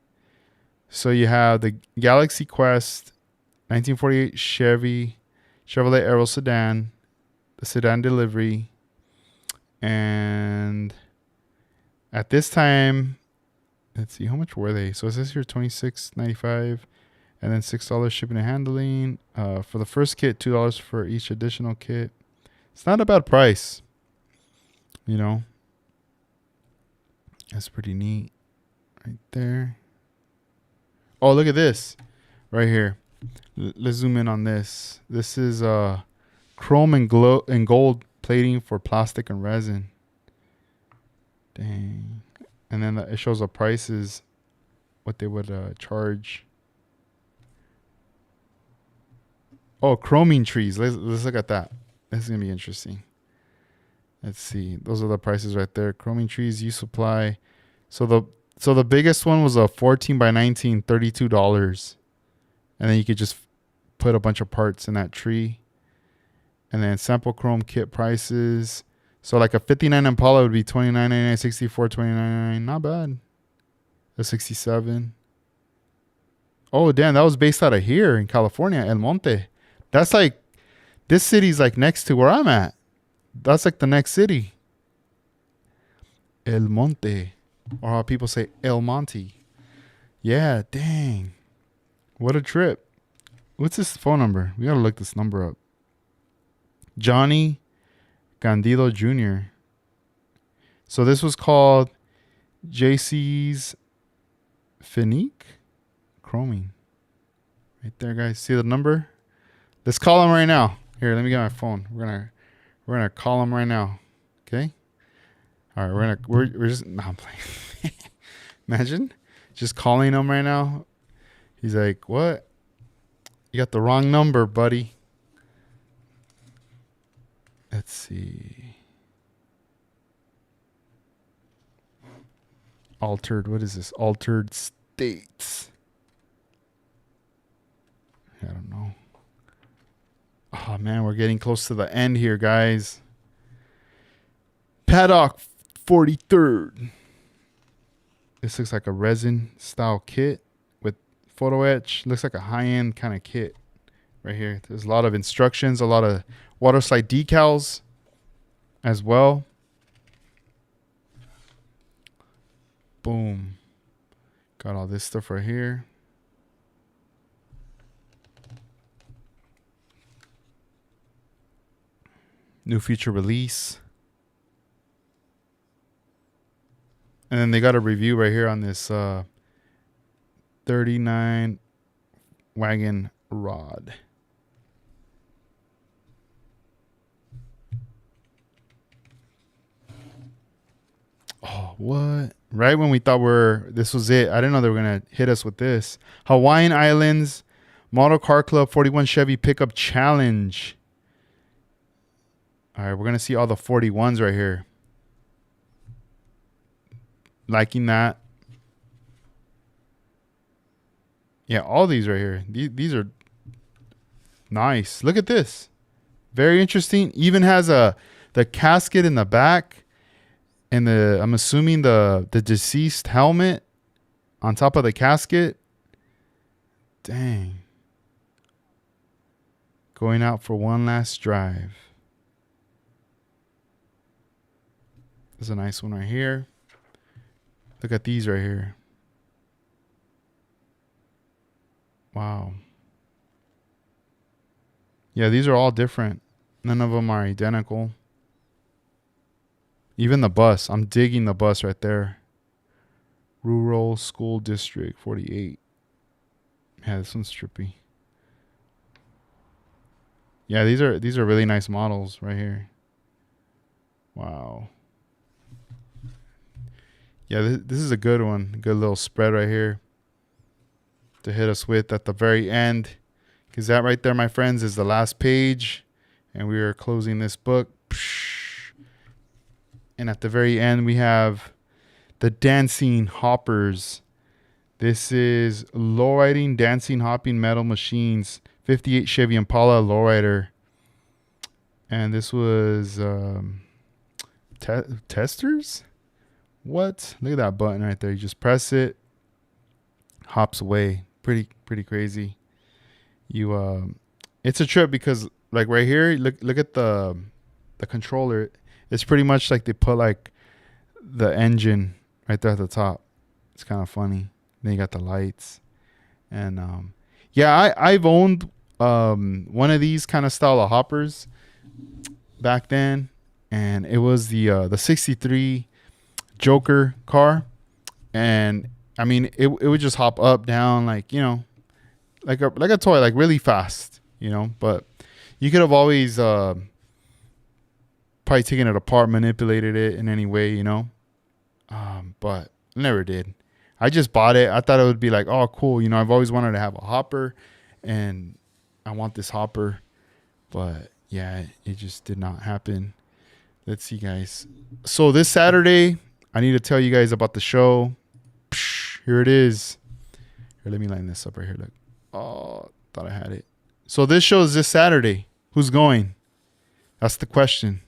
So you have the Galaxy Quest 1948 Chevrolet Aero sedan, the sedan delivery, and at this time, let's see, how much were they? So it says here $26.95, and then $6 shipping and handling. For the first kit, $2 for each additional kit. It's not a bad price, you know. That's pretty neat, right there. Oh, look at this, right here. Let's zoom in on this. This is chrome and gold plating for plastic and resin. Dang. And then it shows the prices, what they would charge. Oh, chroming trees. Let's look at that. This is going to be interesting. Let's see. Those are the prices right there. Chroming trees, you supply. So the biggest one was a 14 by 19, $32. And then you could just put a bunch of parts in that tree. And then sample chrome kit prices. So like a 59 Impala would be $29.99, 64, $29.99. Not bad. A 67. Oh, damn. That was based out of here in California, El Monte. That's like, this city's like next to where I'm at. That's like the next city. El Monte. Or how people say El Monte. Yeah, dang. What a trip. What's this phone number? We gotta look this number up. Johnny Candido Jr. So this was called JC's Finique Chroming. Right there, guys. See the number? Let's call him right now. Here, let me get my phone. We're gonna call him right now. Okay? All right, we're just no, I'm playing. Imagine just calling him right now. He's like, "What? You got the wrong number, buddy." Let's see. Altered. What is this? Altered states. I don't know. Oh, Oh man, we're getting close to the end here, guys. Paddock 43rd. This looks like a resin style kit with photo etch. Looks like a high-end kind of kit right here. There's a lot of instructions, a lot of water slide decals as well. Boom. Got all this stuff right here. New feature release. And then they got a review right here on this 39 wagon rod. Oh, what? Right when we thought this was it. I didn't know they were going to hit us with this. Hawaiian Islands Model Car Club 41 Chevy Pickup Challenge. All right, we're going to see all the 41s right here. Liking that. Yeah, all these right here. These are nice. Look at this. Very interesting. Even has the casket in the back. And I'm assuming the deceased helmet on top of the casket. Dang. Going out for one last drive. There's a nice one right here. Look at these right here. Wow. Yeah, these are all different. None of them are identical. Even the bus. I'm digging the bus right there. Rural School District 48. Yeah, this one's trippy. Yeah, these are really nice models right here. Wow. Yeah, this is a good one. Good little spread right here to hit us with at the very end. Because that right there, my friends, is the last page. And we are closing this book. And at the very end, we have the Dancing Hoppers. This is lowriding, dancing, hopping metal machines. 58 Chevy Impala lowrider. And this was testers? What? Look at that button right there. You just press it. Hops away. Pretty crazy. It's a trip because like right here, look at the controller. It's pretty much like they put like the engine right there at the top. It's kind of funny. Then you got the lights. And yeah, I've owned one of these kind of style of hoppers back then, and it was the 63 Joker car. And I mean it would just hop up, down, like, you know, like a toy, like really fast, you know. But you could have always probably taken it apart, manipulated it in any way, you know. But never did. I just bought it. I thought it would be like, oh, cool. You know, I've always wanted to have a hopper, and I want this hopper. But yeah, it just did not happen. Let's see, guys. So this Saturday, I need to tell you guys about the show. Here it is. Here, let me line this up right here. Look. Oh, thought I had it. So this show is this Saturday. Who's going? That's the question.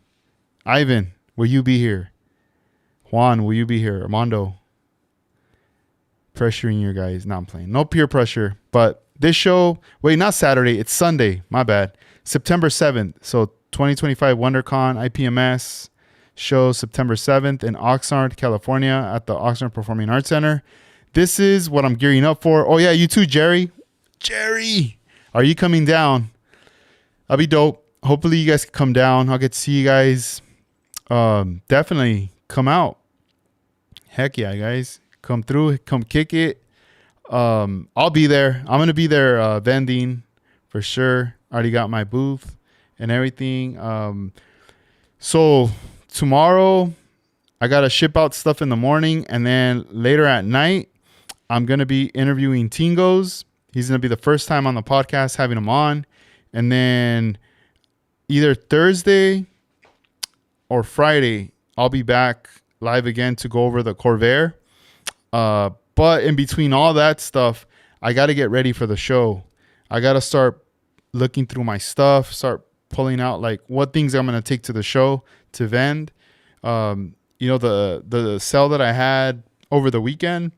Ivan, will you be here? Juan, will you be here? Armando. Pressuring you guys. No, I'm playing. No peer pressure. But this show, wait, not Saturday. It's Sunday. My bad. September 7th. So 2025 WonderCon IPMS show September 7th in Oxnard, California at the Oxnard Performing Arts Center. This is what I'm gearing up for. Oh, yeah, you too, Jerry. Jerry, are you coming down? That'll be dope. Hopefully you guys can come down. I'll get to see you guys. Definitely come out. Heck yeah, guys. Come through. Come kick it. I'll be there. I'm going to be there vending for sure. Already got my booth and everything. So tomorrow I got to ship out stuff in the morning, and then later at night I'm going to be interviewing Tingos. He's going to be the first time on the podcast having him on. And then either Thursday or Friday, I'll be back live again to go over the Corvair. But in between all that stuff, I got to get ready for the show. I got to start looking through my stuff, start pulling out like what things I'm gonna take to the show to vend. The sale that I had over the weekend,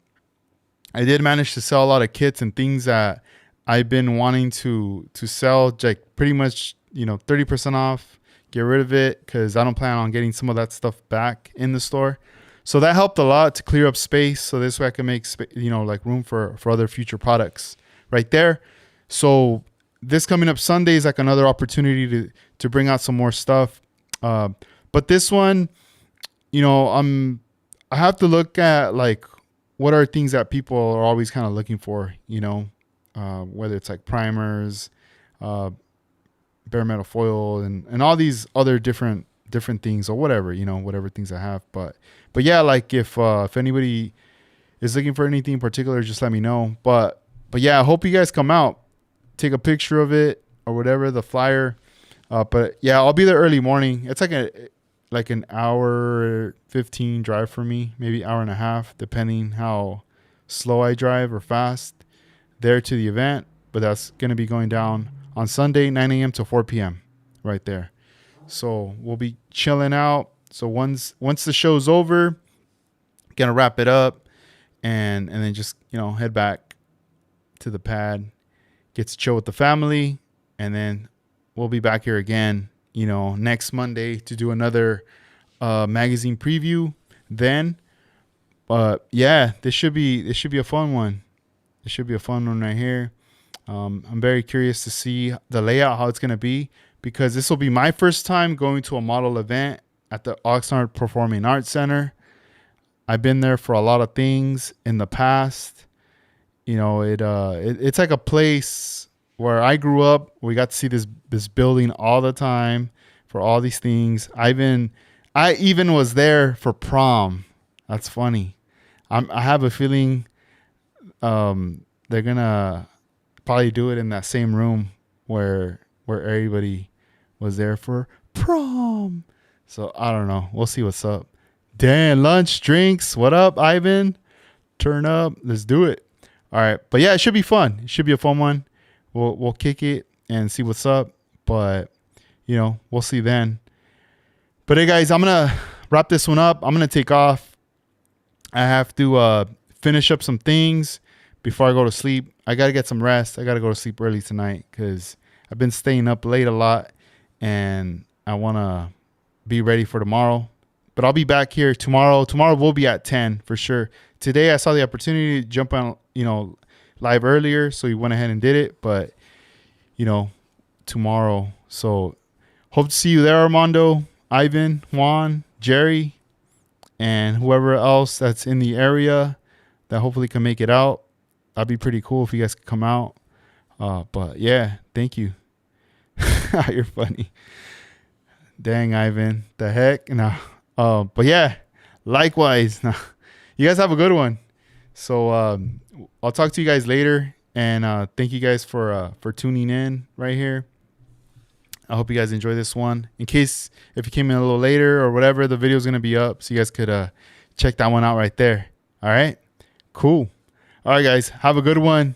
I did manage to sell a lot of kits and things that I've been wanting to sell, like pretty much 30% off. Get rid of it because I don't plan on getting some of that stuff back in the store. So that helped a lot to clear up space. So this way I can make like room for other future products right there. So this coming up Sunday is like another opportunity to bring out some more stuff. But this one, I have to look at like what are things that people are always kind of looking for, whether it's like primers, bare metal foil and all these other different things or whatever, whatever things I have. But yeah, like if anybody is looking for anything in particular, just let me know. But yeah, I hope you guys come out, take a picture of it or whatever, the flyer. But yeah, I'll be there early morning. It's like an hour 15 drive for me, maybe hour and a half, depending how slow I drive or fast there to the event. But that's going to be going down on Sunday, 9 a.m. to 4 p.m. right there. So we'll be chilling out. So once the show's over, gonna wrap it up and then just, head back to the pad, get to chill with the family. And then we'll be back here again, next Monday to do another magazine preview then. But yeah, this should be a fun one. This should be a fun one right here. I'm very curious to see the layout, how it's going to be, because this will be my first time going to a model event at the Oxnard Performing Arts Center. I've been there for a lot of things in the past. It's like a place where I grew up. We got to see this building all the time for all these things. I even was there for prom. That's funny. I have a feeling they're gonna probably do it in that same room where everybody was there for prom. So I don't know. We'll see what's up. Dan, lunch, drinks. What up, Ivan? Turn up. Let's do it. All right. But yeah, it should be fun. It should be a fun one. We'll kick it and see what's up. But we'll see then. But hey guys, I'm gonna wrap this one up. I'm gonna take off. I have to finish up some things before I go to sleep. I gotta get some rest. I gotta go to sleep early tonight because I've been staying up late a lot and I wanna be ready for tomorrow. But I'll be back here tomorrow. Tomorrow we'll be at 10 for sure. Today I saw the opportunity to jump on, live earlier, so we went ahead and did it. But tomorrow. So hope to see you there, Armando, Ivan, Juan, Jerry, and whoever else that's in the area that hopefully can make it out. That'd be pretty cool if you guys could come out. But yeah, thank you. You're funny. Dang, Ivan. The heck? No. But yeah, likewise. You guys have a good one. So I'll talk to you guys later. And thank you guys for tuning in right here. I hope you guys enjoy this one. In case if you came in a little later or whatever, the video is going to be up. So you guys could check that one out right there. All right. Cool. All right, guys. Have a good one.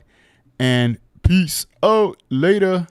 And peace out. Later.